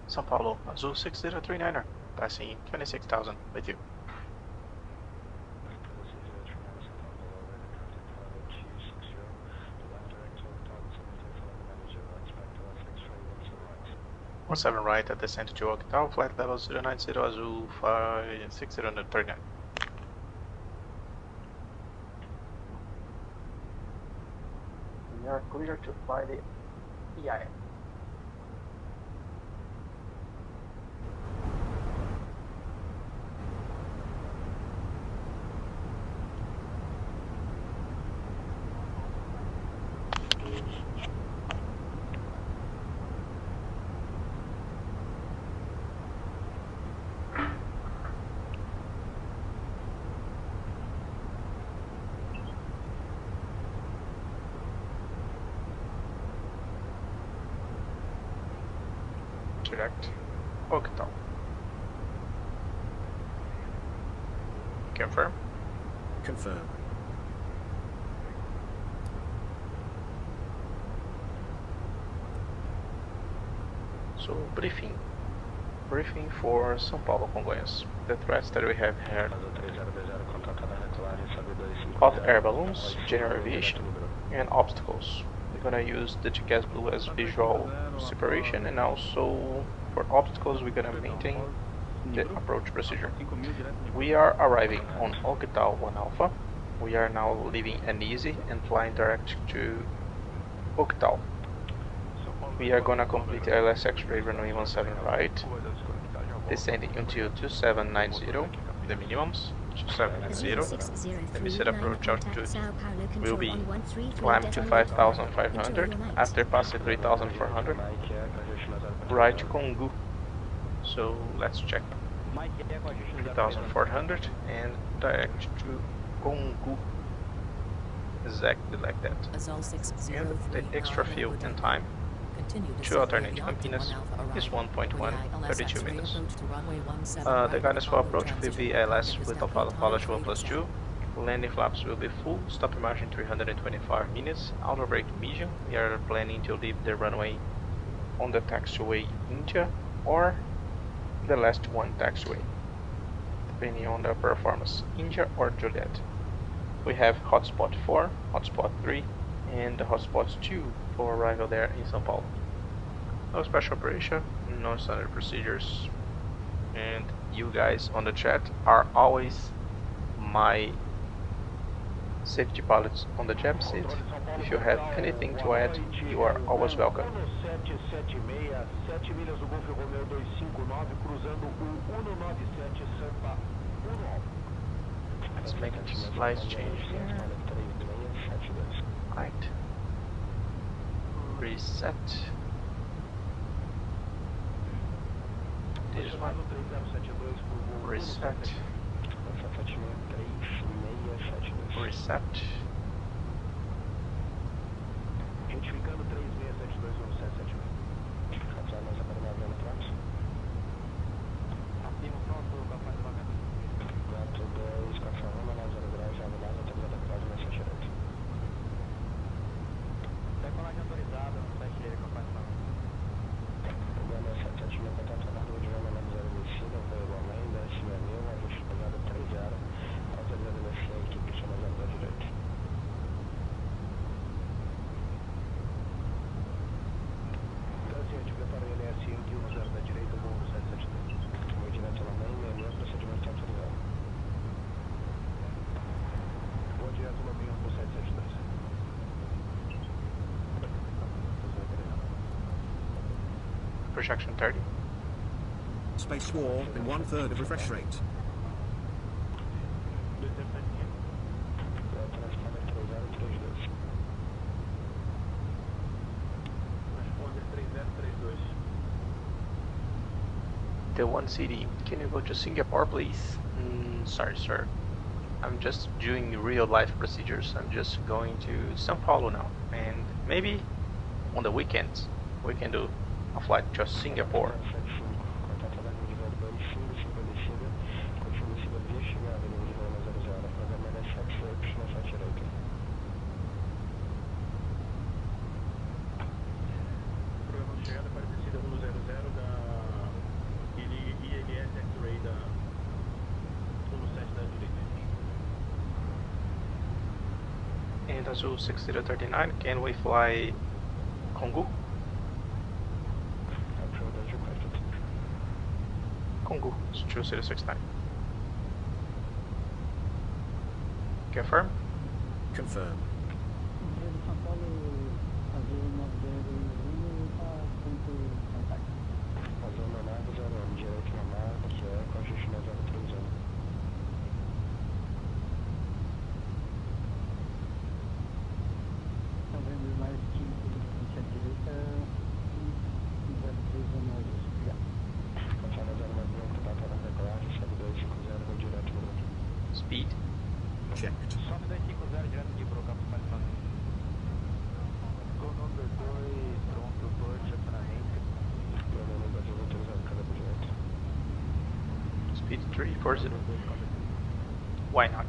São Paulo, Azul 6039er, passing 26,000 with you. One 7 right at descent to Octal, flight level 090 Azul 6039. We are clear to fly the Pci-e. select Octal. Confirm.
Confirm.
So briefing for São Paulo Congonhas. The threats that we have here: hot air balloons, general aviation, and obstacles. We're gonna use the GCAS Blue as visual separation, and also for obstacles we're gonna maintain the approach procedure. We are arriving on Octal 1 Alpha. We are now leaving Anise and flying direct to Octal. We are gonna complete the ILS X-ray runway 17 right, descending until 2790, the minimums, 2790. Let me set approach altitude. Will be climb to 5,500, after passing 3,400, right to Congu. So let's check. 3,400 and direct to Congu. Exactly like that. And the extra fuel and time to alternate Campinas is 1.1, 32 minutes. The guidance for approach will be ILS with Alpha 2+2. Landing flaps will be full, stopping margin 325 minutes, auto brake medium. We are planning to leave the runway on the taxiway India or the last one taxiway, depending on the performance, India or Juliet. We have hotspot 4, hotspot 3, and the hotspot 2 for arrival there in São Paulo. No special operation, no standard procedures, and you guys on the chat are always my safety pilots on the jump seat. If you have anything to add, you are always welcome. Let's make a slight change here. Right. Reset. This one. Reset. Reset. Projection 30.
Space warp in 1/3 of refresh rate.
The 1 CD, can you go to Singapore please? Sorry sir, I'm just doing real life procedures. I'm just going to São Paulo now, and maybe on the weekends we can do a flight to Singapore. And ASUS 6039, can we fly Congu? Congu, 2069. Confirm?
Confirm.
Speed?
Checked.
Speed 340. Why not?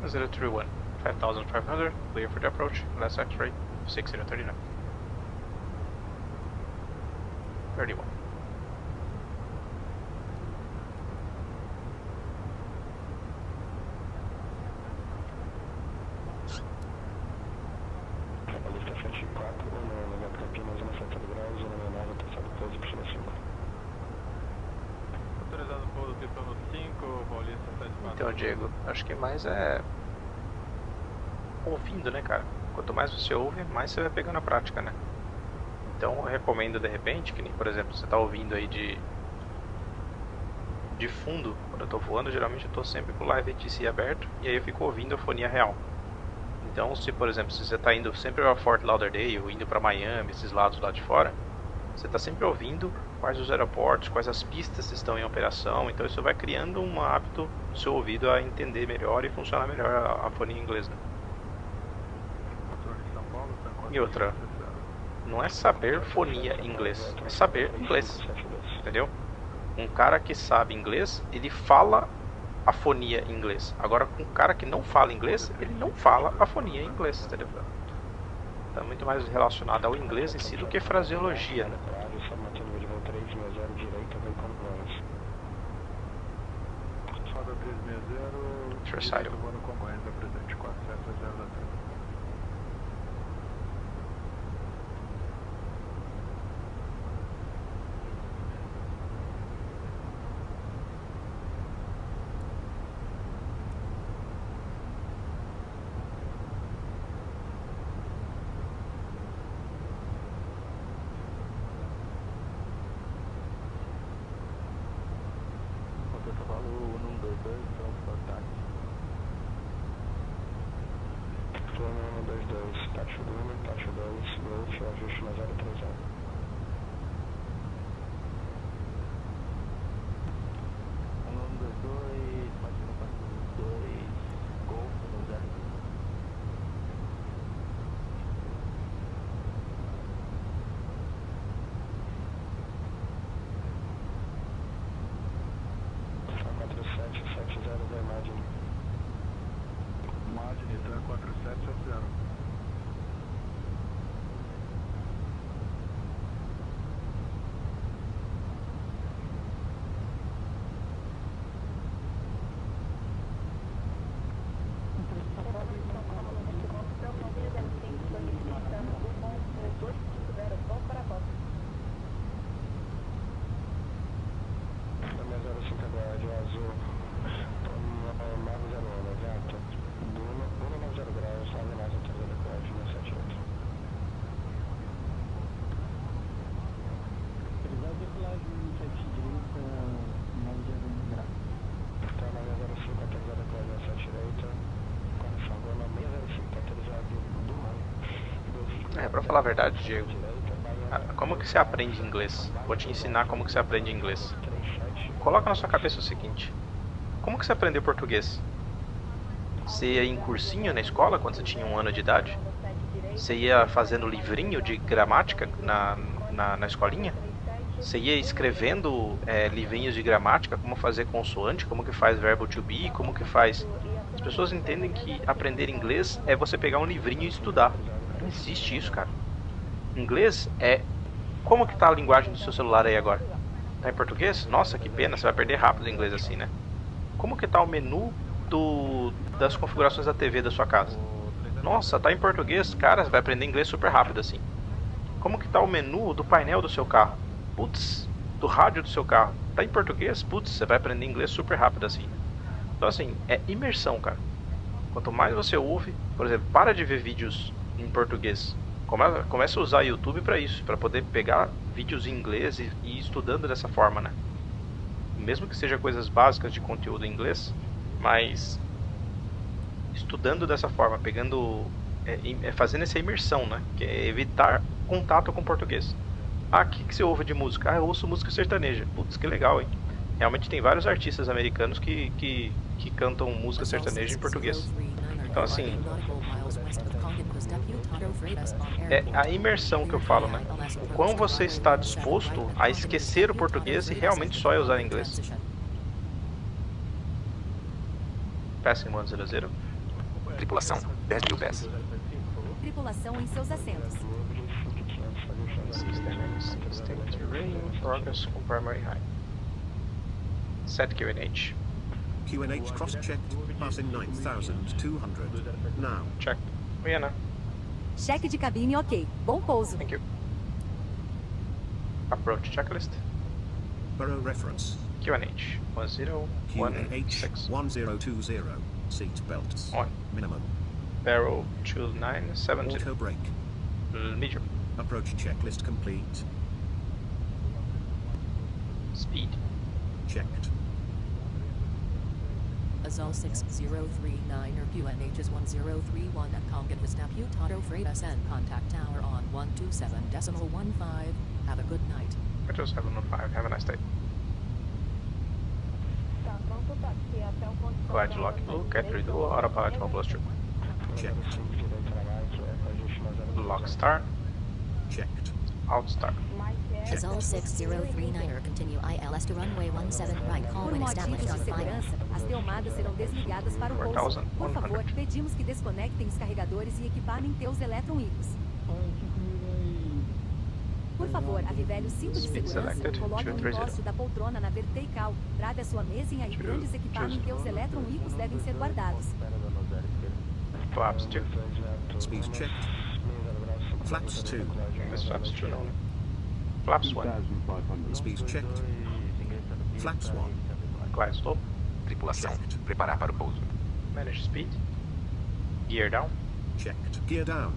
Zero 31, 5,500, clear for the approach, last X-ray, 6039. 31. Então, Diego, acho que mais é ouvindo, né, cara? Quanto mais você ouve, mais você vai pegando a prática, né? Então, eu recomendo, de repente, que nem, por exemplo, você tá ouvindo aí de fundo, quando eu tô voando, geralmente eu tô sempre com o LiveATC aberto, e aí eu fico ouvindo a fonia real. Então, se, por exemplo, se você tá indo sempre para Fort Lauderdale, ou indo para Miami, esses lados lá de fora, você tá sempre ouvindo quais os aeroportos, quais as pistas estão em operação, então isso vai criando um hábito do seu ouvido a entender melhor e funcionar melhor a fonia inglesa. E outra, não é saber fonia em inglês, é saber inglês, entendeu? Um cara que sabe inglês, ele fala a fonia em inglês. Agora, um cara que não fala inglês, ele não fala a fonia em inglês, entendeu? Está muito mais relacionado ao inglês em si do que fraseologia, né? Shoreside. Pra falar a verdade, Diego, como que você aprende inglês? Vou te ensinar como que você aprende inglês. Coloca na sua cabeça o seguinte: como que você aprendeu português? Você ia em cursinho na escola quando você tinha 1 ano de idade? Você ia fazendo livrinho de gramática na escolinha? Você ia escrevendo livrinhos de gramática, como fazer consoante, como que faz verbo to be, como que faz... As pessoas entendem que aprender inglês é você pegar um livrinho e estudar. Não existe isso, cara. Inglês é... Como que tá a linguagem do seu celular aí agora? Tá em português? Nossa, que pena, você vai perder rápido o inglês assim, né? Como que tá o menu das configurações da TV da sua casa? Nossa, tá em português? Cara, você vai aprender inglês super rápido assim. Como que tá o menu do painel do seu carro? Putz, do rádio do seu carro. Tá em português? Putz, você vai aprender inglês super rápido assim. Então assim, é imersão, cara. Quanto mais você ouve, por exemplo, para de ver vídeos em português Comece a usar o YouTube para isso, para poder pegar vídeos em inglês e ir estudando dessa forma, né? Mesmo que seja coisas básicas de conteúdo em inglês, mas estudando dessa forma, pegando, fazendo essa imersão, né? Que é evitar contato com português. Ah, o que você ouve de música? Ah, eu ouço música sertaneja. Putz, que legal, hein? Realmente tem vários artistas americanos que cantam música sertaneja em português. Então, assim, é a imersão que eu falo, né? O quão você está disposto a esquecer o português e realmente só usar inglês. Passing 100.
Tripulação, 10.000 pés.
Tripulação em seus assentos.
Stay terrain, progress on primary high. Set QNH.
QNH cross-checked, passing 9,200. Now.
Check. Vienna.
Cheque de cabine ok. Bom pouso.
Thank you. Approach checklist.
Burrow reference.
QNH. 1016.
QNH 1020. Seat belts.
On.
Minimum.
Barrel 2970.
Auto brake.
Medium.
Approach checklist complete.
Speed.
Checked.
ASUS 6039 or QNH is 1031 at Kongan Vistapute Auto Freight SN contact tower on 127.15. Have a good night.
127.15. Have a nice day. Glide lock blue, get rid of autopilot mobile strip.
Checked.
Lock start.
Checked.
Out start.
ASUS 6039er continue ILS to runway 17 right, call
Por
when
motivos
established
de
on final.
segurança, as tomadas serão desligadas para o pouso. Por favor, pedimos que desconectem os carregadores e equipamentem os eletroicos. Por favor, avivele o cinto de segurança, coloque o encosto da poltrona na vertical, trave a sua mesa e aí grandes equipamentem os eletroicos devem ser guardados.
Flaps 2.
Speed checked. Flaps 2.
This flaps 2 only. Flaps 1.
Speed checked. Flaps 1.
Glide slope.
Tripulação, preparar para o pouso.
Manage speed. Gear down.
Checked. Gear down.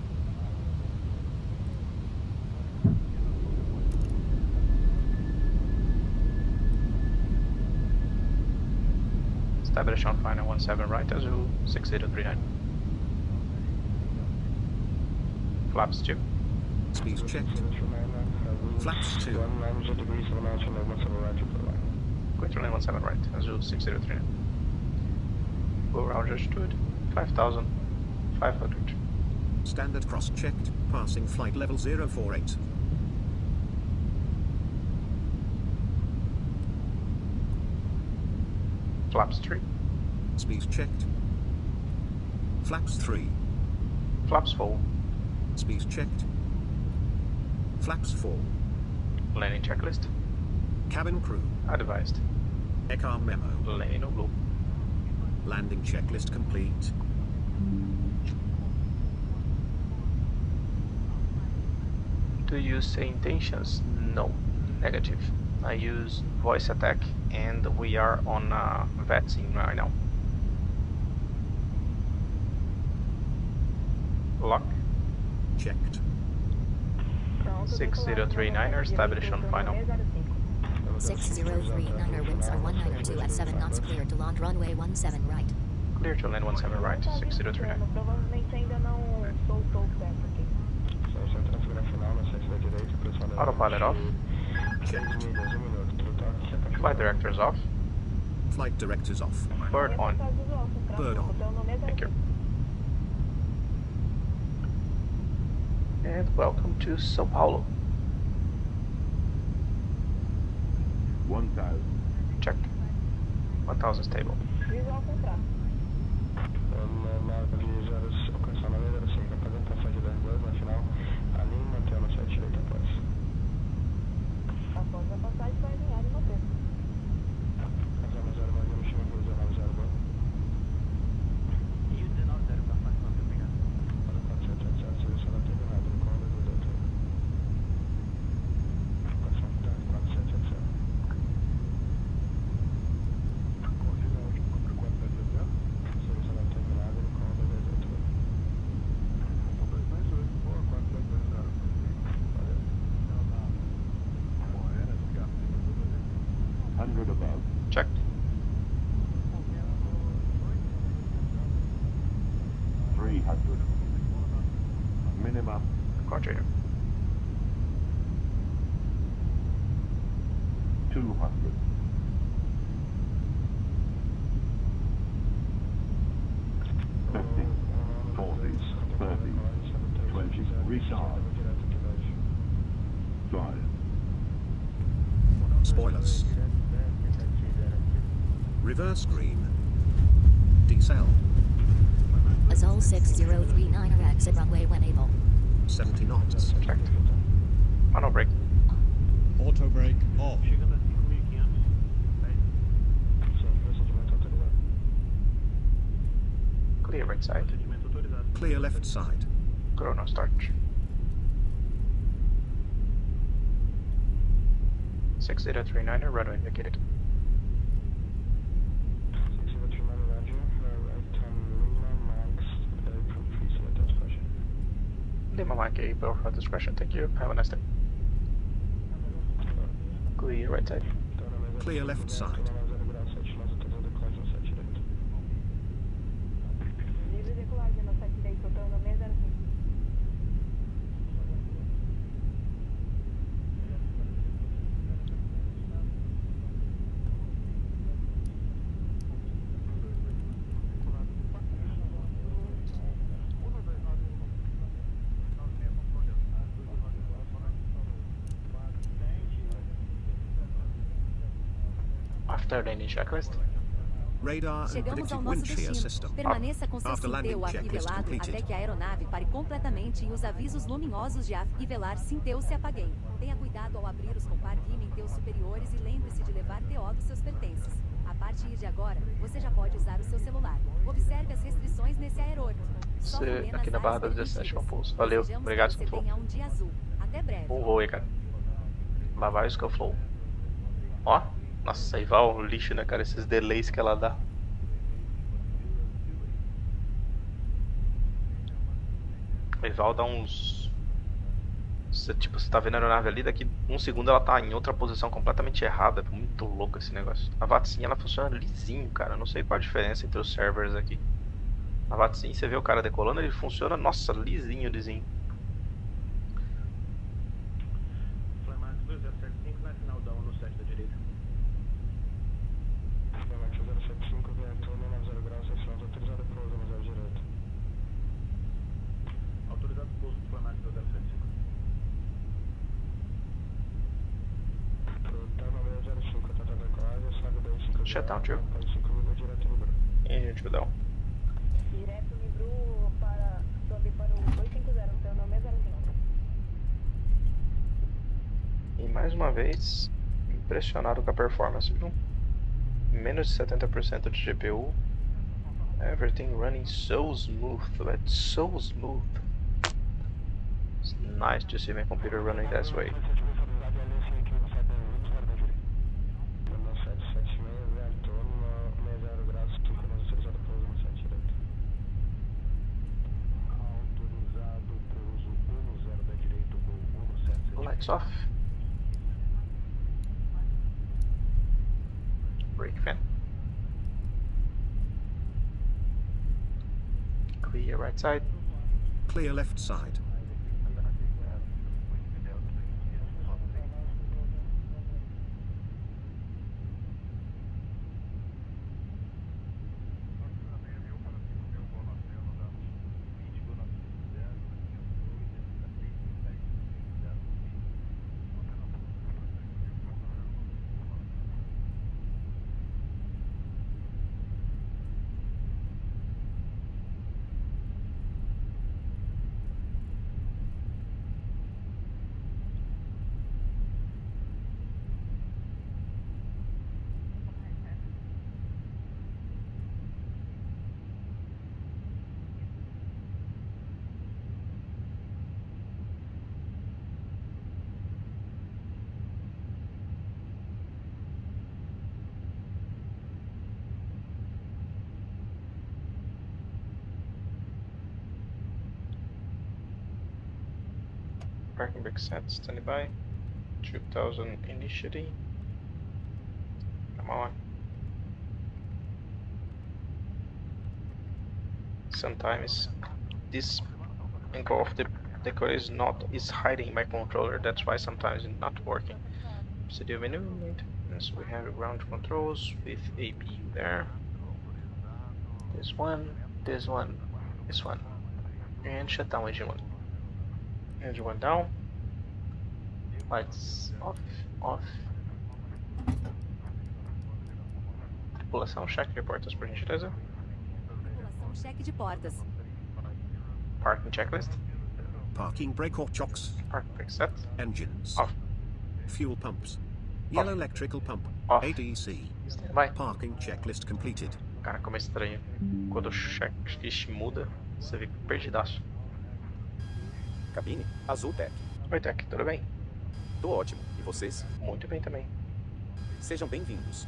Establish on final 17 right, ASUS 6039. Flaps 2.
Speed checked. Flaps 2.
Going to lane 17 right, ASUS 6039. Go around altitude 5,500.
Standard cross-checked, passing flight level 048.
Flaps 3.
Speed checked. Flaps 3.
Flaps 4.
Speed checked. Flaps 4.
Landing checklist.
Cabin crew.
Advised.
ECAR memo.
Landing no blue.
Landing checklist complete.
Do you say intentions? No. Negative. I use VoiceAttack and we are on VATC right now. Lock.
Checked.
6039er established on final.
6039er winds are 192 at 7 knots, clear to land runway 17 right.
Clear to land 17 right, 6039. Autopilot off.
Checked.
Flight directors off.
Flight directors off.
Bird on.
Bird on.
Thank you. And welcome to São Paulo.
1000.
Checked. 1000 stable. Departure.
200. 50, 40, 30, 20, retard. 5.
Spoilers. Reverse green. Decel.
Azul 6039 exit runway when able.
70 knots.
Checked. Auto brake.
Auto brake off.
Clear right side.
Clear left side.
Chrono start. 6039er, runway indicated.
6039 Roger, right turn Lima, Max, from FreeSync at discretion.
Lima Mike April for discretion, thank you. Have a nice day. Clear right side.
Clear left side.
After landing checklist.
Radar and
Chegamos ao
predictive
nosso
wind shear
destino.
system.
Permaneça com seu
After landing
Sinteu
checklist
afivelado
completed.
até que a aeronave pare completamente e os avisos luminosos de afivelar Sinteu se apaguem. Tenha cuidado ao abrir os compartimentos superiores e lembre-se de levar TO dos seus pertences. A partir de agora, você já pode usar o seu celular. Observe as restrições nesse aeroporto.
Você aqui na barra da 17 com pouso. Valeu, obrigado,
que você tenha um dia azul. Até breve.
Bom voo aí, cara. Lá vai o Skullflow. Ó, nossa, aí vai o lixo, né, cara? Esses delays que ela dá. Aí vai dar uns... Você, tipo, você tá vendo a aeronave ali, daqui um segundo ela tá em outra posição completamente errada. É muito louco esse negócio. A VATC ela funciona lisinho, cara. Eu não sei qual a diferença entre os servers aqui. A VATC, você vê o cara decolando, ele funciona, nossa, lisinho, lisinho.
Flamax 2075 na final da 1 no 7 da direita. Flamax 075, ventou na 0 graus, 6 km, autorizado pouso na 0 direita. Autorizado pouso do Flamax 075.
Shutdown, tio. Engine to down.
Direto Libru para sobe para o 250, seu nome é 059.
E mais uma vez, impressionado com a performance, viu? Menos de 70% de GPU. Everything running so smooth, that's so smooth. It's nice to see my computer running this way. Lights off. Brake fan. Clear right side.
Clear left side.
Parking brake set, standing by. 2000 initially. Come on. Sometimes this angle of the the code is hiding my controller. That's why sometimes it's not working. Studio menu maintenance. We have ground controls with APU there. This one, this one, this one, and shut down engine one. Engine one down. Lights off, off. Tripulação, cheque de portas por gentileza.
Tripulação, cheque de portas.
Parking checklist.
Parking brake or chocks.
Parking brake set.
Engines.
Off.
Fuel pumps. Yellow electrical pump.
Off.
ATC.
Standby.
Parking checklist completed.
Cara, como é estranho. Quando o checklist muda, você fica perdidaço.
Cabine, ARZOPA.
Oi, Tech, tudo bem?
Tô ótimo. E vocês?
Muito bem também.
Sejam bem-vindos.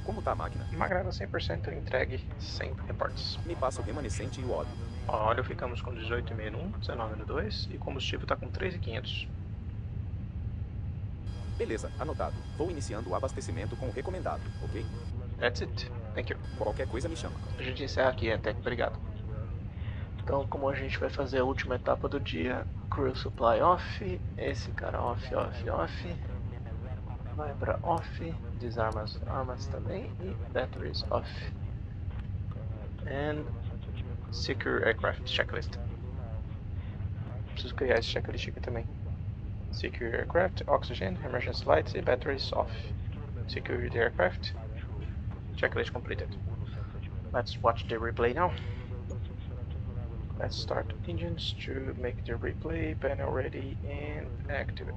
Como tá a máquina?
Máquina 100% entregue, sem reportes.
Me passa o remanescente e o óleo.
Óleo ficamos com 18,6 no 1, 19 no 2 e combustível tá com 3,500.
Beleza, anotado. Vou iniciando o abastecimento com o recomendado, ok?
That's it. Thank you.
Qualquer coisa me chama.
A gente encerra aqui, Tech. Obrigado. Então, como a gente vai fazer a última etapa do dia, Crew Supply off, esse cara off, off, off. Vai para off, desarma as armas também e batteries off. And secure aircraft checklist. Preciso criar esse checklist aqui também. Secure aircraft, oxygen, emergency lights e batteries off. Secure the aircraft. Checklist completed. Let's watch the replay now. Let's start engines to make the replay panel ready and activate.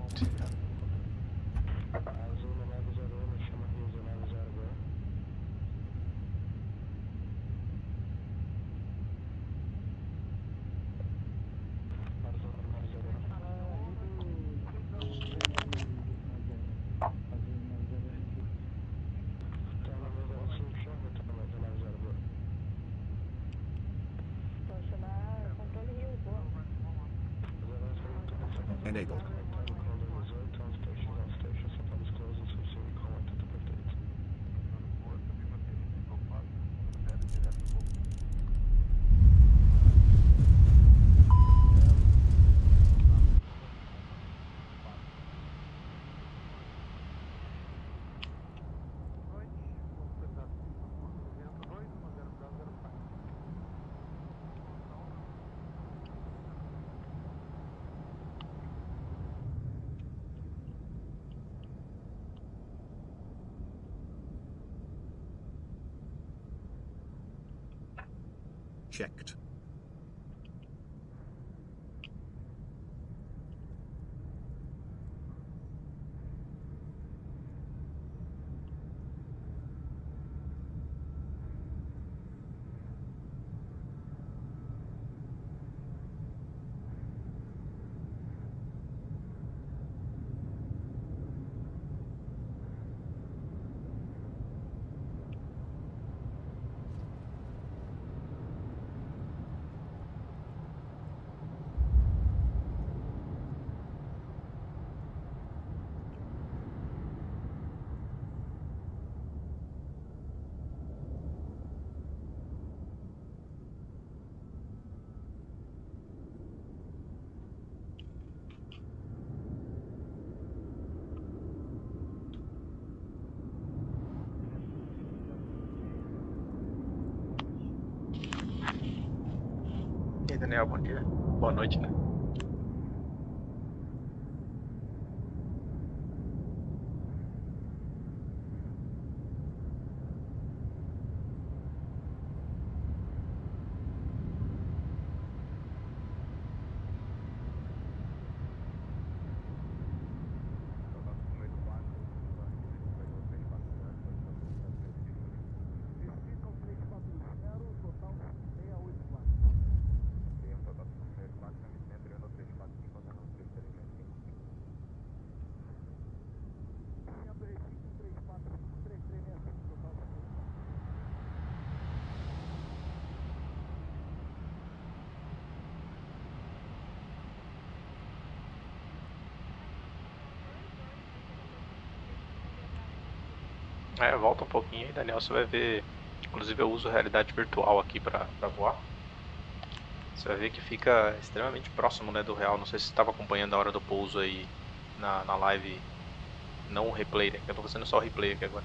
Enable. Checked.
E aí, Daniel, bom dia. Boa noite, né? Volta um pouquinho aí, Daniel, você vai ver. Inclusive eu uso realidade virtual aqui pra voar. Você vai ver que fica extremamente próximo, né, do real. Não sei se você estava acompanhando a hora do pouso aí na live, não o replay, né? Eu tô fazendo só o replay aqui agora.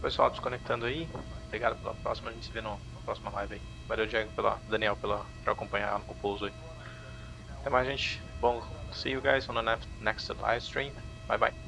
Pessoal, desconectando aí. Obrigado pela próxima. A gente se vê na próxima live aí. Valeu, Diego, Daniel, por acompanhar o pouso aí. Até mais, gente. Bom, see you guys on the next live stream. Bye bye.